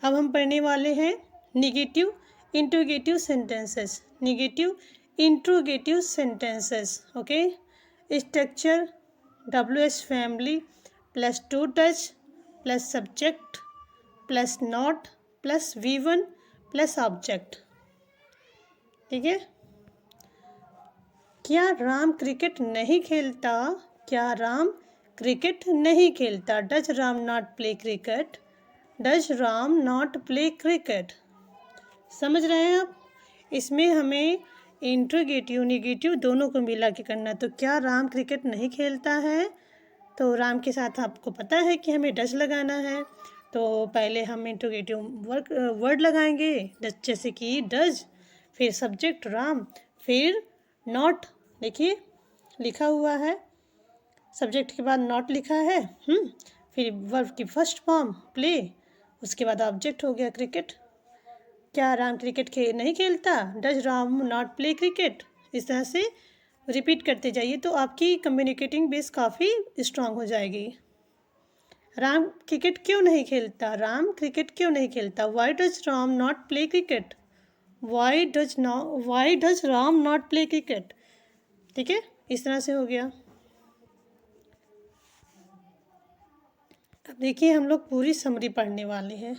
अब हम पढ़ने वाले हैं negative interrogative sentences. Negative interrogative sentences, okay. Structure WH family plus two touch plus subject plus not plus V1 plus object, ठीक है। क्या राम क्रिकेट नहीं खेलता, क्या राम क्रिकेट नहीं खेलता। Does Ram not play cricket, does Ram not play cricket. समझ रहे हैं आप। इसमें हमें इंट्रोगेटिव निगेटिव दोनों को मिला के करना है। तो क्या राम क्रिकेट नहीं खेलता है, तो राम के साथ आपको पता है कि हमें डज लगाना है। तो पहले हम इंट्रोगेटिव वर्ड लगाएंगे डज, जैसे कि डज, फिर सब्जेक्ट राम, फिर नॉट। देखिए लिखा हुआ है, सब्जेक्ट के बाद नॉट लिखा है, फिर वर्ब की फर्स्ट फॉर्म प्ले, उसके बाद ऑब्जेक्ट हो गया क्रिकेट। क्या राम क्रिकेट नहीं खेलता, does Ram not play cricket. इस तरह से रिपीट करते जाइए तो आपकी कम्युनिकेटिंग बेस काफ़ी स्ट्रांग हो जाएगी। राम क्रिकेट क्यों नहीं खेलता, राम क्रिकेट क्यों नहीं खेलता। Why does Ram not play cricket, why does Ram not play cricket, ठीक है। इस तरह से हो गया। अब देखिए हम लोग पूरी समरी पढ़ने वाले हैं।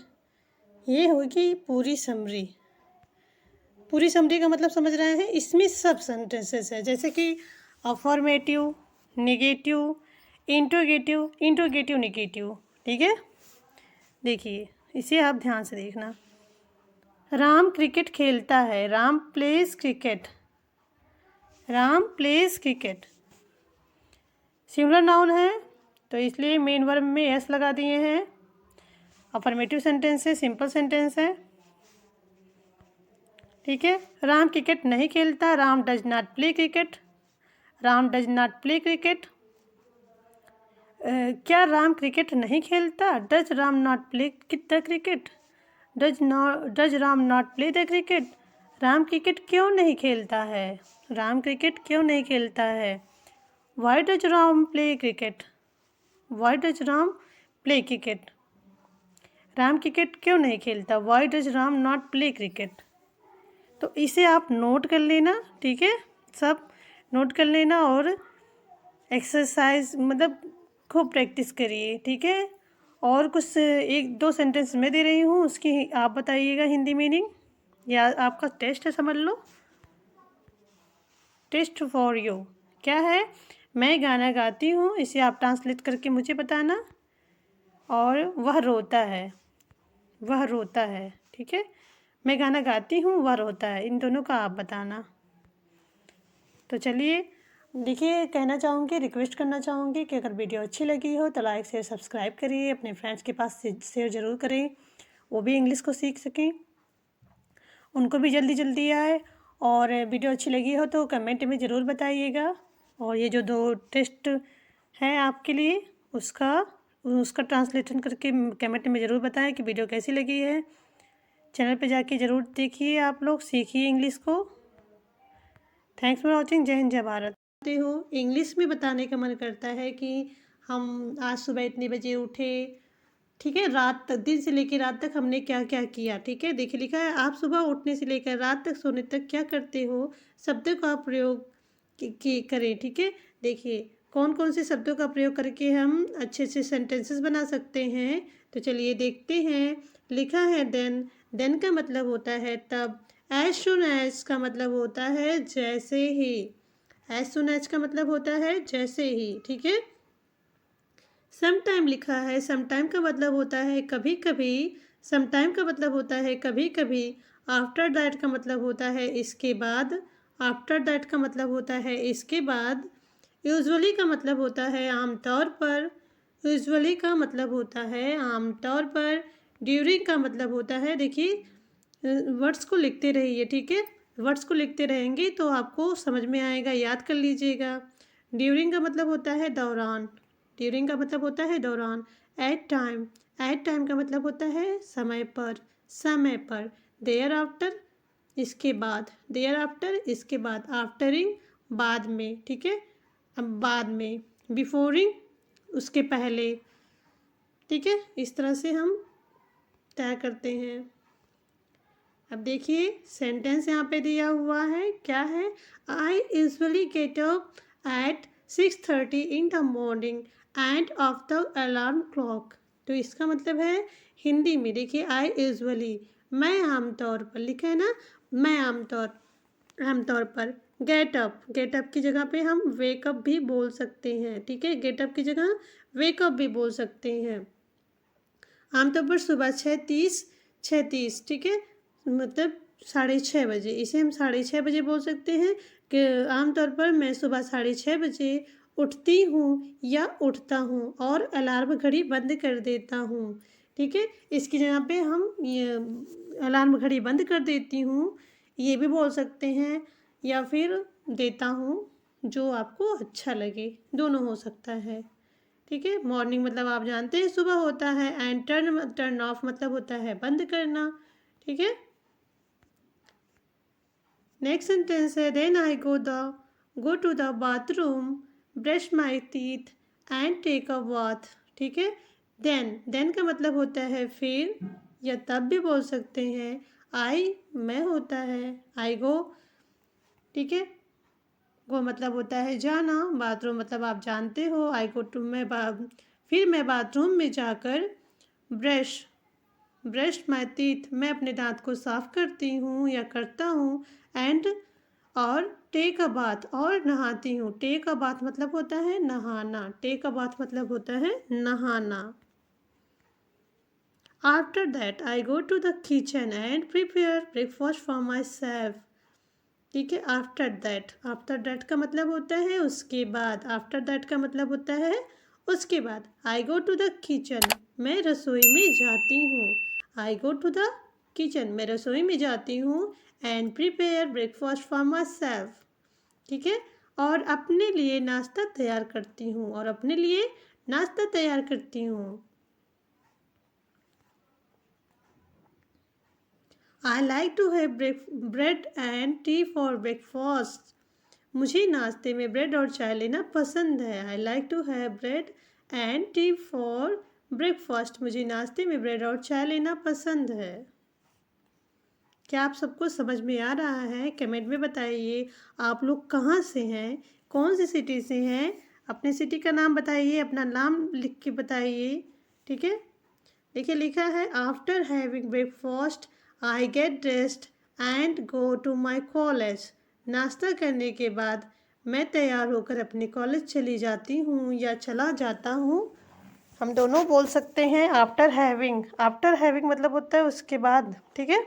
ये होगी पूरी समरी। पूरी समरी का मतलब समझ रहे हैं, इसमें सब सेंटेंसेस है, जैसे कि affirmative, negative, interrogative, interrogative negative, ठीक है। देखिए इसे आप ध्यान से देखना। राम क्रिकेट खेलता है, Ram pledge cricket, Ram pledge cricket. Singular noun है तो इसलिए मेन वर्ब में एस लगा दिए हैं। अफर्मेटिव सेंटेंस है, सिंपल सेंटेंस है, ठीक है। राम क्रिकेट नहीं खेलता, Ram does not play cricket, Ram does not play cricket. क्या राम क्रिकेट नहीं खेलता, does Ram not play the cricket, does Ram not play the cricket. Ram cricket क्यों नहीं खेलता है, राम क्रिकेट क्यों नहीं खेलता है। Why does Ram play cricket, why does Ram play cricket. Ram cricket क्यों नहीं खेलता, why does Ram not play cricket. तो इसे आप नोट कर लेना, ठीक है। सब नोट कर लेना और एक्सरसाइज मतलब खूब प्रैक्टिस करिए, ठीक है। और कुछ एक दो सेंटेंस मैं दे रही हूँ, उसकी आप बताइएगा हिंदी मीनिंग, या आपका टेस्ट है समझ लो, टेस्ट फॉर यू। क्या है, मैं गाना गाती हूँ, इसे आप ट्रांसलेट करके मुझे बताना। और वह रोता है, वह रोता है, ठीक है। मैं गाना गाती हूँ, वह रोता है, इन दोनों का आप बताना। तो चलिए देखिए, कहना चाहूँगी, रिक्वेस्ट करना चाहूँगी कि अगर वीडियो अच्छी लगी हो तो लाइक शेयर सब्सक्राइब करिए, अपने फ्रेंड्स के पास शेयर ज़रूर करें, वो भी इंग्लिश को सीख सकें, उनको भी जल्दी जल्दी आए। और वीडियो अच्छी लगी हो तो कमेंट में ज़रूर बताइएगा। और ये जो 2 टेस्ट हैं आपके लिए, उसका ट्रांसलेशन करके कमेंट में ज़रूर बताएं कि वीडियो कैसी लगी है। चैनल पे जाके ज़रूर देखिए, आप लोग सीखिए इंग्लिश को। Thanks for watching. जय हिंद जय भारत। हो इंग्लिश में बताने का मन करता है कि हम आज सुबह इतने बजे उठे, ठीक है। रात तक, दिन से लेकर रात तक हमने क्या क्या किया, ठीक है। देखिए लिखा है, आप सुबह उठने से लेकर रात तक सोने तक क्या करते हो, शब्दों का प्रयोग करें, ठीक है। देखिए कौन कौन से शब्दों का प्रयोग करके हम अच्छे अच्छे सेंटेंसेस बना सकते हैं। तो चलिए देखते हैं। लिखा है देन का मतलब होता है तब, एज सुन एज का मतलब होता है जैसे ही, एज सुन एज का मतलब होता है जैसे ही, ठीक है। सम टाइम लिखा है, सम टाइम का मतलब होता है कभी कभी, सम टाइम का मतलब होता है कभी कभी। आफ्टर दैट का मतलब होता है इसके बाद, आफ्टर दैट का मतलब होता है इसके बाद। यूजुअली का मतलब होता है आमतौर पर, यूजुअली का मतलब होता है आमतौर पर। ड्यूरिंग का मतलब होता है, देखिए वर्ड्स को लिखते रहिए, ठीक है। वर्ड्स को लिखते रहेंगे तो आपको समझ में आएगा, याद कर लीजिएगा। ड्यूरिंग का मतलब होता है दौरान, ड्यूरिंग का मतलब होता है दौरान। एट टाइम, एट टाइम का मतलब होता है समय पर, समय पर। देयर आफ्टर, इसके बाद, देयर आफ्टर इसके बाद। आफ्टरिंग बाद में, ठीक है, अब बाद में। बिफोरिंग उसके पहले, ठीक है। इस तरह से हम तय करते हैं। अब देखिए सेंटेंस यहाँ पे दिया हुआ है, क्या है? I usually get up at 6:30 in the morning end of the alarm clock. तो इसका मतलब है हिंदी में, देखिए आई यूजली, मैं आमतौर पर, लिखा है ना, मैं आमतौर पर। गेट अप, गेट अप की जगह पे हम वेकअप भी बोल सकते हैं, ठीक है। गेट अप की जगह वेकअप भी बोल सकते हैं। आमतौर पर सुबह 6:30, ठीक है, मतलब 6:30 बजे, इसे हम 6:30 बजे बोल सकते हैं कि आमतौर पर मैं सुबह 6:30 बजे उठती हूँ या उठता हूँ और अलार्म घड़ी बंद कर देता हूँ, ठीक है। इसकी जगह पे हम ये अलार्म घड़ी बंद कर देती हूँ ये भी बोल सकते हैं, या फिर देता हूँ, जो आपको अच्छा लगे, दोनों हो सकता है, ठीक है। मॉर्निंग मतलब आप जानते हैं सुबह होता है, एंड टर्न ऑफ मतलब होता है बंद करना, ठीक है। नेक्स्ट सेंटेंस है then I go to the bathroom, brush my teeth and take a bath, ठीक है। देन का मतलब होता है फिर, या तब भी बोल सकते हैं। आई मैं होता है, आई गो, ठीक है। गो मतलब होता है जाना, बाथरूम मतलब आप जानते हो, आई गो टू, फिर मैं बाथरूम में जाकर ब्रश, ब्रश माई टीथ, मैं अपने दांत को साफ करती हूँ या करता हूँ। एंड और टेक अ बाथ, और नहाती हूँ। टेक अ बाथ मतलब होता है नहाना, टेक अ बाथ मतलब होता है नहाना। After that I go to the kitchen and prepare breakfast for myself, ठीक है। आफ्टर दैट, आफ्टर दैट का मतलब होता है उसके बाद, आफ्टर दैट का मतलब होता है उसके बाद। आई गो टू द किचन, मैं रसोई में जाती हूँ। आई गो टू द किचन, मैं रसोई में जाती हूँ। And prepare breakfast for myself, ठीक है, और अपने लिए नाश्ता तैयार करती हूँ, और अपने लिए नाश्ता तैयार करती हूँ। I like to have bread and tea for breakfast, मुझे नाश्ते में ब्रेड और चाय लेना पसंद है। I like to have bread and tea for breakfast, मुझे नाश्ते में ब्रेड और चाय लेना पसंद है। क्या आप सबको समझ में आ रहा है? कमेंट में बताइए आप लोग कहाँ से हैं, कौन सी सिटी से हैं, अपने सिटी का नाम बताइए, अपना नाम लिख के बताइए, ठीक है। देखिए लिखा है after having breakfast I get dressed and go to my college, नाश्ता करने के बाद मैं तैयार होकर अपने कॉलेज चली जाती हूँ या चला जाता हूँ। हम दोनों बोल सकते हैं आफ्टर हैविंग, आफ्टर हैविंग मतलब होता है उसके बाद, ठीक है।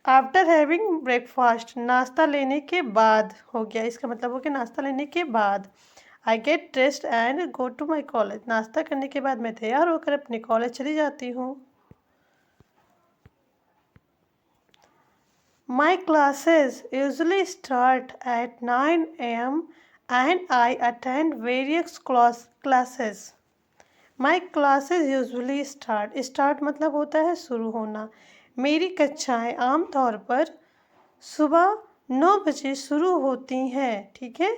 आफ्टर हैविंग ब्रेकफास्ट, नाश्ता लेने के बाद हो गया, इसका मतलब हो गया नाश्ता लेने के बाद। I get dressed and go to my college, नाश्ता करने के बाद मैं तैयार होकर अपने कॉलेज चली जाती हूँ। My classes usually start at 9 AM and I attend various classes. My classes usually start मतलब होता है शुरू होना। मेरी कक्षाएं आमतौर पर सुबह 9 बजे शुरू होती हैं, ठीक है।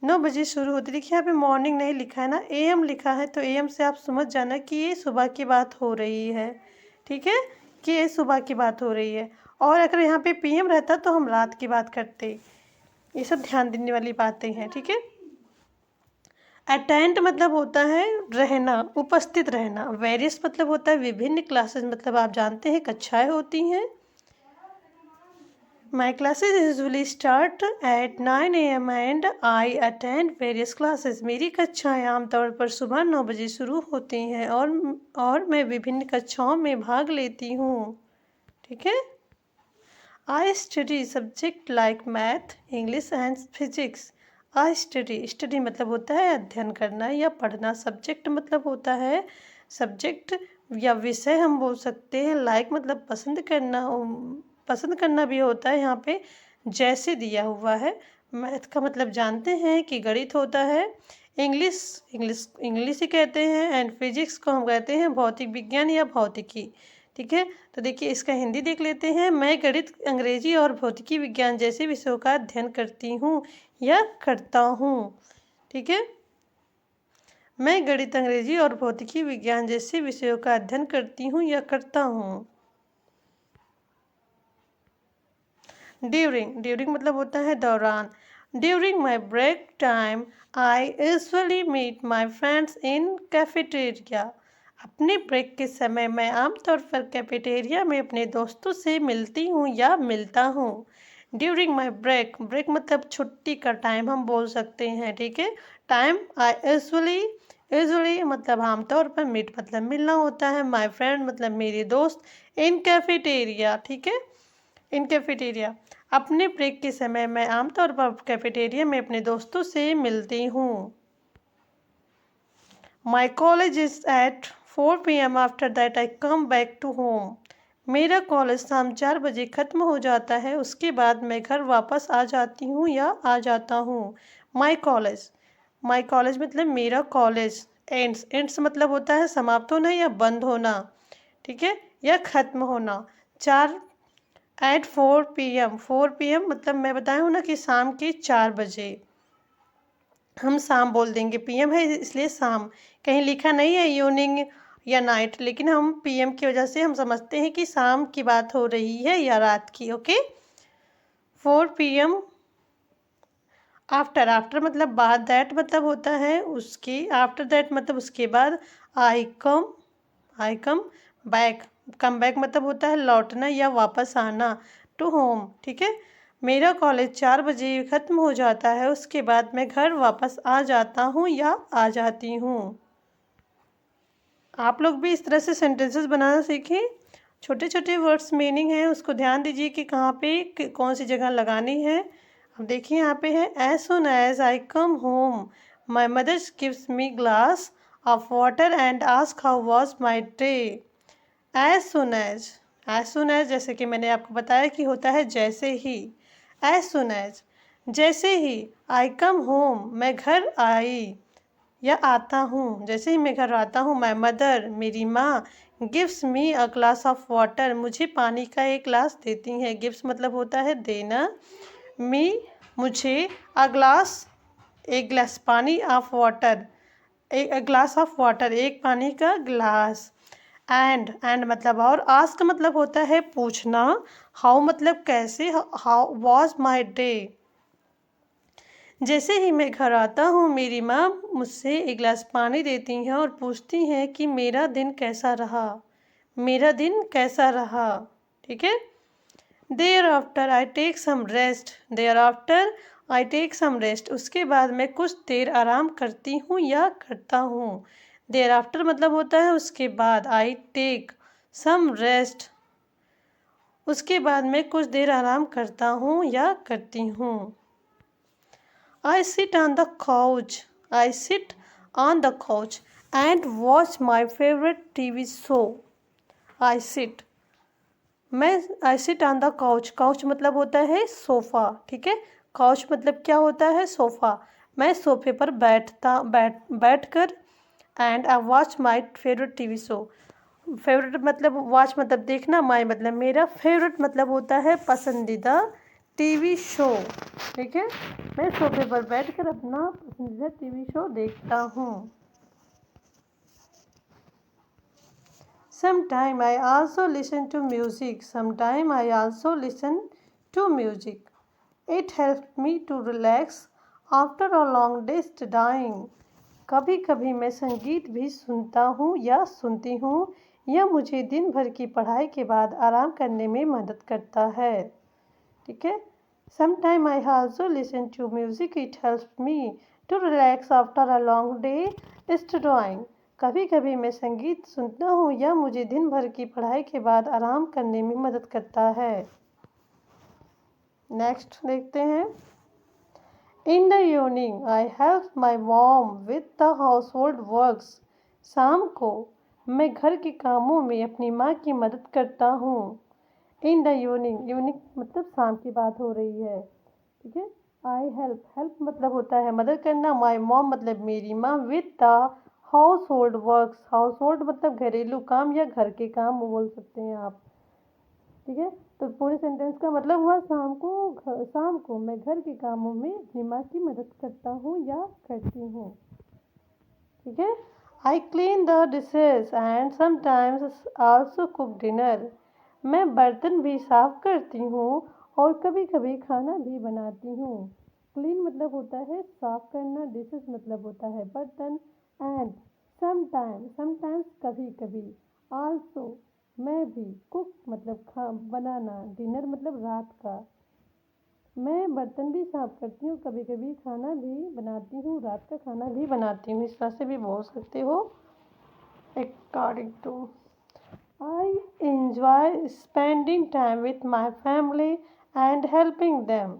9 बजे शुरू होती, देखिए यहाँ पे मॉर्निंग नहीं लिखा है ना, AM लिखा है, तो AM से आप समझ जाना कि ये सुबह की बात हो रही है, ठीक है, कि ये सुबह की बात हो रही है। और अगर यहाँ पे PM रहता तो हम रात की बात करते। ये सब ध्यान देने वाली बातें हैं, ठीक है। अटेंड मतलब होता है रहना, उपस्थित रहना। वेरियस मतलब होता है विभिन्न, क्लासेस मतलब आप जानते हैं कक्षाएं होती हैं। My classes usually start at 9 a.m. and I attend various classes. मेरी कक्षाएं आमतौर पर सुबह 9 बजे शुरू होती हैं और मैं विभिन्न कक्षाओं में भाग लेती हूँ। ठीक है। I study subject like math, English and physics. I study मतलब होता है अध्ययन करना या पढ़ना। सब्जेक्ट मतलब होता है सब्जेक्ट या विषय हम बोल सकते हैं। लाइक मतलब पसंद करना भी होता है यहाँ पे जैसे दिया हुआ है। मैथ का मतलब जानते हैं कि गणित होता है। इंग्लिश ही कहते हैं एंड फिजिक्स को हम कहते हैं भौतिक विज्ञान या भौतिकी। ठीक है। तो देखिए इसका हिंदी देख लेते हैं। मैं गणित, अंग्रेजी और भौतिकी विज्ञान जैसे विषयों का अध्ययन करती हूँ या करता हूँ। ठीक है। मैं गणित, अंग्रेजी और भौतिकी विज्ञान जैसे विषयों का अध्ययन करती हूँ या करता हूँ। ड्यूरिंग मतलब होता है दौरान। During my break time I usually meet my friends in cafeteria. अपने ब्रेक के समय मैं आमतौर पर कैफेटेरिया में अपने दोस्तों से मिलती हूँ या मिलता हूँ। ड्यूरिंग माई ब्रेक मतलब छुट्टी का टाइम हम बोल सकते हैं। ठीक है। टाइम आई यूजुअली मतलब आमतौर पर, मीट मतलब मिलना होता है, माई फ्रेंड मतलब मेरे दोस्त, इन कैफेटेरिया। ठीक है। इन कैफेटेरिया अपने ब्रेक के समय मैं आमतौर पर कैफेटेरिया में अपने दोस्तों से मिलती हूँ। My college is at 4 PM after that I come back to home. मेरा कॉलेज शाम 4 बजे ख़त्म हो जाता है, उसके बाद मैं घर वापस आ जाती हूँ या आ जाता हूँ। माई कॉलेज मतलब मेरा कॉलेज। एंड्स मतलब होता है समाप्त होना या बंद होना। ठीक है। या ख़त्म होना। 4 PM मतलब मैं बताया हूँ ना कि शाम के 4 बजे हम शाम बोल देंगे। PM है इसलिए शाम, कहीं लिखा नहीं है इवनिंग या नाइट, लेकिन हम PM की वजह से हम समझते हैं कि शाम की बात हो रही है या रात की। ओके। 4 PM आफ्टर मतलब बाद, दैट मतलब होता है उसके, आफ्टर दैट मतलब उसके बाद। आई कम बैक, कम बैक मतलब होता है लौटना या वापस आना, टू होम। ठीक है। मेरा कॉलेज 4 बजे ख़त्म हो जाता है, उसके बाद मैं घर वापस आ जाता हूँ या आ जाती हूँ। आप लोग भी इस तरह से सेंटेंसेस बनाना सीखें। छोटे छोटे वर्ड्स मीनिंग हैं उसको ध्यान दीजिए कि कहाँ पे कौन सी जगह लगानी है। अब देखिए यहाँ पे है as soon as I come home my mother gives me glass of water and ask how was my day. As soon as जैसे कि मैंने आपको बताया कि होता है जैसे ही। एज सुन एज जैसे ही, आई कम होम मैं घर आई या आता हूँ, जैसे ही मैं घर आता हूँ। माई मदर मेरी माँ, gives me a glass of water मुझे पानी का एक गिलास देती हैं। गिव्स मतलब होता है देना। मी मुझे, अ ग्लास एक गिलास पानी, ऑफ वाटर एक ग्लास ऑफ वाटर एक पानी का गिलास। एंड मतलब और, आस्क मतलब होता है पूछना, हाउ मतलब कैसे, हाउ वॉज माई डे। जैसे ही मैं घर आता हूँ मेरी माँ मुझसे एक गिलास पानी देती हैं और पूछती हैं कि मेरा दिन कैसा रहा। ठीक है। There after I take some rest उसके बाद मैं कुछ देर आराम करती हूँ या करता हूँ। देयर आफ्टर मतलब होता है उसके बाद, आई टेक सम रेस्ट उसके बाद मैं कुछ देर आराम करता हूँ या करती हूँ। I sit on the couch and watch my favorite TV show. I sit on the couch मतलब होता है सोफ़ा। ठीक है। काउच मतलब क्या होता है, सोफ़ा। मैं सोफे पर बैठकर and I watch my favourite TV show. Favourite मतलब वॉच मतलब देखना, माई मतलब मेरा, फेवरेट मतलब होता है पसंदीदा TV शो। ठीक है। मैं सोफे पर बैठकर अपना पसंदीदा TV शो देखता हूँ। Sometime I also listen to music. It helps me to relax after a long day studying. कभी कभी मैं संगीत भी सुनता हूँ या सुनती हूँ, यह मुझे दिन भर की पढ़ाई के बाद आराम करने में मदद करता है। ठीक है। Sometime I also listen to music. It helps me to relax after a long day studying. कभी कभी मैं संगीत सुनता हूँ या मुझे दिन भर की पढ़ाई के बाद आराम करने में मदद करता है। नेक्स्ट देखते हैं। In the evening, I help my mom with the household works. शाम को मैं घर के कामों में अपनी माँ की मदद करता हूँ। इन द इवनिंग, इवनिंग मतलब शाम की बात हो रही है, ठीक है। आई हेल्प, हेल्प मतलब होता है मदद करना। माई मॉम मतलब मेरी माँ। With the house hold works, house hold मतलब घरेलू काम या घर के काम बोल सकते हैं आप, ठीक है। तो पूरे सेंटेंस का मतलब हुआ शाम को मैं घर के कामों में अपनी माँ की मदद करता हूँ या करती हूँ, ठीक है। I clean the dishes and sometimes also cook dinner. मैं बर्तन भी साफ करती हूँ और कभी कभी खाना भी बनाती हूँ। क्लीन मतलब होता है साफ करना, डिशेज मतलब होता है बर्तन, एंड समटाइम्स कभी कभी, आल्सो मैं भी, कुक मतलब बनाना, डिनर मतलब रात का। मैं बर्तन भी साफ करती हूँ, कभी कभी खाना भी बनाती हूँ, रात का खाना भी बनाती हूँ। इस तरह से भी बोल सकते हो। According to, I enjoy spending time with my family and helping them.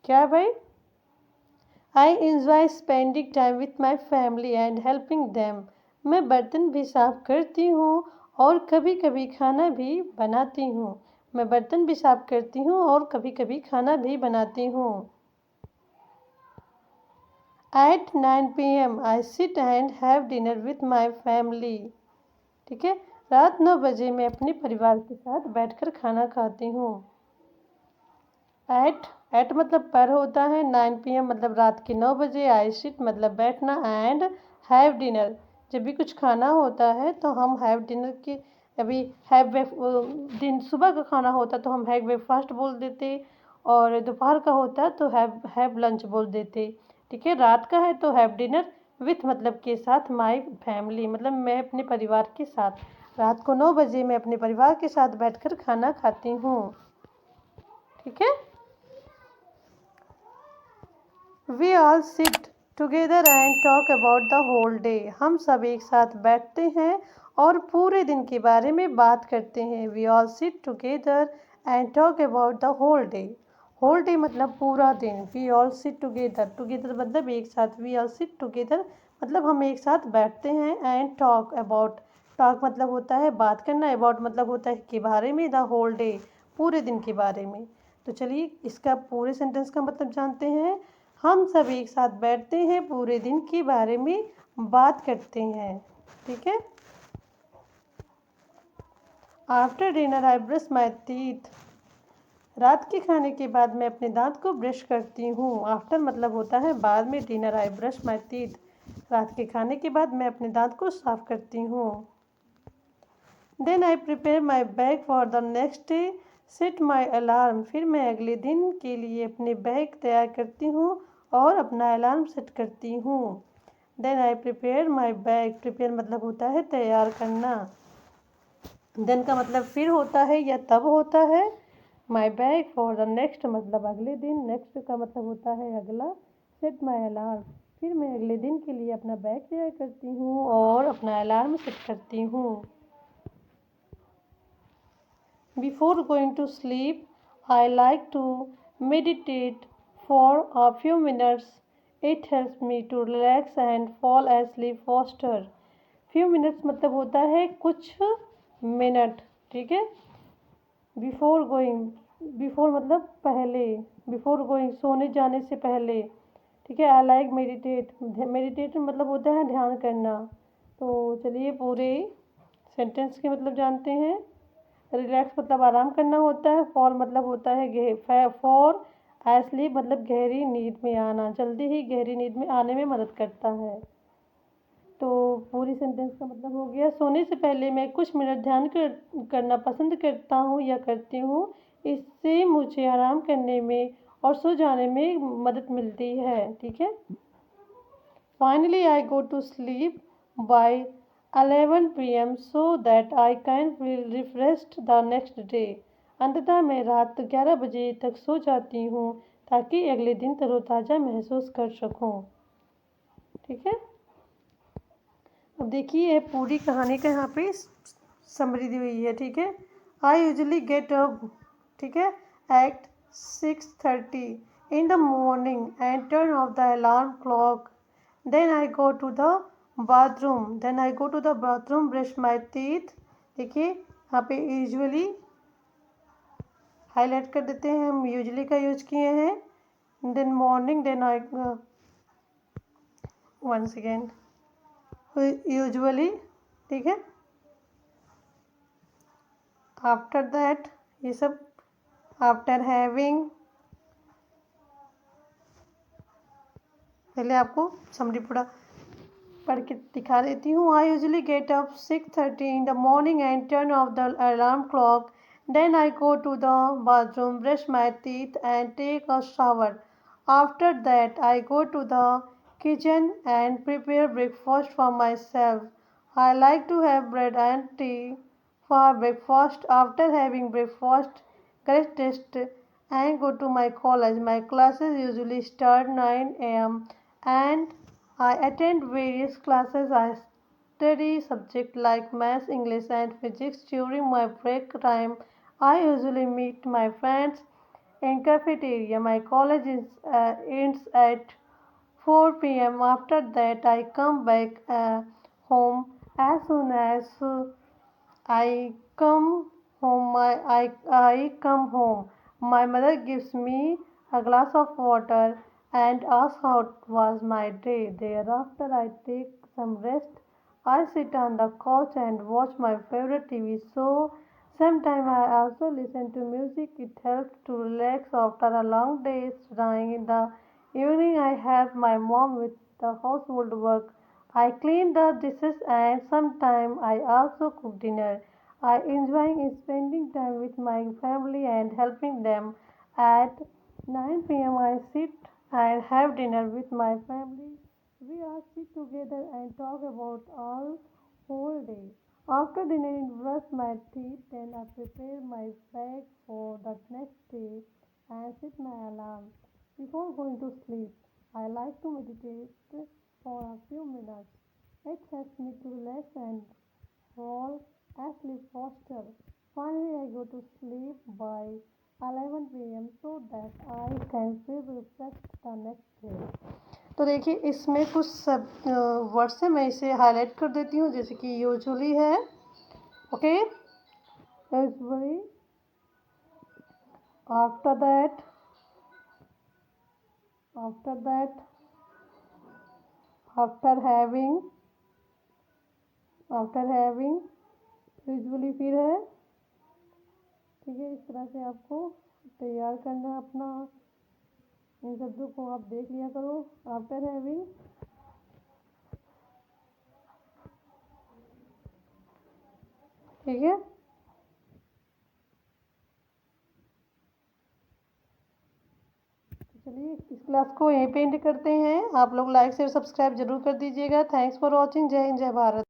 क्या भाई? I enjoy spending time with my family and helping them. मैं बर्तन भी साफ करती हूँ और कभी कभी खाना भी बनाती हूँ। मैं बर्तन भी साफ करती हूँ और कभी कभी खाना भी बनाती हूँ। At 9 p.m. I sit and have dinner with my family. ठीक है। रात 9 बजे मैं अपने परिवार के साथ बैठकर खाना खाती हूँ। एट मतलब पर होता है, 9 p.m. मतलब रात के 9 बजे, आई सिट मतलब बैठना, एंड हैव डिनर जब भी कुछ खाना होता है तो हम हैव डिनर के, अभी हैव दिन सुबह का खाना होता तो हम हैव ब्रेकफास्ट बोल देते, और दोपहर का होता तो हैव लंच बोल देते, ठीक है। रात का है तो हैव डिनर विथ मतलब के साथ, माई फैमिली मतलब मैं अपने परिवार के साथ। रात को 9 बजे मैं अपने परिवार के साथ बैठकर खाना खाती हूँ, ठीक है। We all sit together and talk about the whole day. हम सब एक साथ बैठते हैं और पूरे दिन के बारे में बात करते हैं। We all sit together and talk about the whole day. Whole day मतलब पूरा दिन। We all sit together, together मतलब एक साथ। वी ऑल सिट टुगेदर मतलब हम एक साथ बैठते हैं, एंड टॉक अबाउट, टॉक मतलब होता है बात करना, अबाउट मतलब होता है के बारे में, द होल डे पूरे दिन के बारे में। तो चलिए इसका पूरे सेंटेंस का मतलब जानते हैं। हम सब एक साथ बैठते हैं, पूरे दिन के बारे में बात करते हैं, ठीक है। After dinner I brush my teeth. रात के खाने के बाद मैं अपने दांत को ब्रश करती हूँ। आफ्टर मतलब होता है बाद में, dinner I brush my teeth रात के खाने के बाद मैं अपने दांत को साफ करती हूँ। Then I prepare my bag for the next day, set my alarm. फिर मैं अगले दिन के लिए अपने बैग तैयार करती हूँ और अपना अलार्म सेट करती हूँ। Then I prepare my bag, prepare मतलब होता है तैयार करना, देन का मतलब फिर होता है या तब होता है। माई बैग फॉर द नेक्स्ट मतलब अगले दिन, नेक्स्ट का मतलब होता है अगला। सेट माई अलार्म, फिर मैं अगले दिन के लिए अपना बैग तैयार करती हूँ और अपना अलार्म सेट करती हूँ। Before going to sleep, I like to meditate for a few minutes. It helps me to relax and fall asleep faster. Few minutes मतलब होता है कुछ मिनट, ठीक है। बिफोर गोइंग, बिफोर मतलब पहले, बिफोर गोइंग सोने जाने से पहले, ठीक है। आई लाइक मेडिटेट, मेडिटेट मतलब होता है ध्यान करना। तो चलिए पूरे सेंटेंस के मतलब जानते हैं। रिलैक्स मतलब आराम करना होता है। फॉल मतलब होता है फॉर स्लीप मतलब गहरी नींद में आना, जल्दी ही गहरी नींद में आने में मदद करता है। तो पूरी सेंटेंस का मतलब हो गया, सोने से पहले मैं कुछ मिनट करना पसंद करता हूँ या करती हूँ। इससे मुझे आराम करने में और सो जाने में मदद मिलती है, ठीक है। Finally I go to sleep by 11 p.m. so that I can feel refreshed the next day. अंततः मैं रात 11 बजे तक सो जाती हूँ ताकि अगले दिन तरोताज़ा महसूस कर सकूँ। ठीक है, अब देखिए ये पूरी कहानी का यहाँ पे समरी दी हुई है। ठीक है, आई यूजली गेट अप, ठीक है, eight 6:30 in the morning and turn off the alarm clock. Then I go to the bathroom, brush my teeth. देखिए यहाँ पे यूजुअली हाईलाइट कर देते हैं, हम यूजुअली का यूज किए हैं। Then morning, then I once again usually, ठीक है। आफ्टर दैट, ये सब आफ्टर हैविंग, पहले आपको समरी पूरा पढ़ के दिखा देती हूँ। I usually get up 6:30 in the morning and turn off the alarm clock. Then I go to the bathroom, brush my teeth and take a shower. After that, I go to the kitchen and prepare breakfast for myself. I like to have bread and tea for breakfast. After having breakfast, get dressed and go to my college. My classes usually start 9 a.m. and I attend various classes. I study subjects like math, English, and physics during my break time. I usually meet my friends in cafeteria. My college ends at 4 p.m. After that, I come back home as soon as I come I come home. My mother gives me a glass of water and asks how was my day. Thereafter, I take some rest. I sit on the couch and watch my favorite TV show. Sometimes I also listen to music. It helps to relax after a long day studying. In the evening, I help my mom with the household work. I clean the dishes and sometimes I also cook dinner. I enjoy spending time with my family and helping them. At 9 p.m. I sit and have dinner with my family. We all sit together and talk about all whole day. After dinner, I brush my teeth, then I prepare my bag for the next day and set my alarm. Before going to sleep, I like to meditate for a few minutes. It helps me to relax and fall asleep faster. Finally, I go to sleep by 11 p.m. so that I can feel refreshed the next day. तो देखिए इसमें कुछ सब words है, मैं इसे highlight कर देती हूँ, जैसे कि यूजुअली है, okay, usually, after that, after having, usually फिर है। ठीक है, इस तरह से आपको तैयार करना है अपना, इन शब्दों को आप देख लिया करो। आफ्टर हैविंग, ठीक है, चलिए इस क्लास को यहीं पे एंड करते हैं। आप लोग लाइक शेयर सब्सक्राइब जरूर कर दीजिएगा। Thanks for watching. जय हिंद, जय भारत।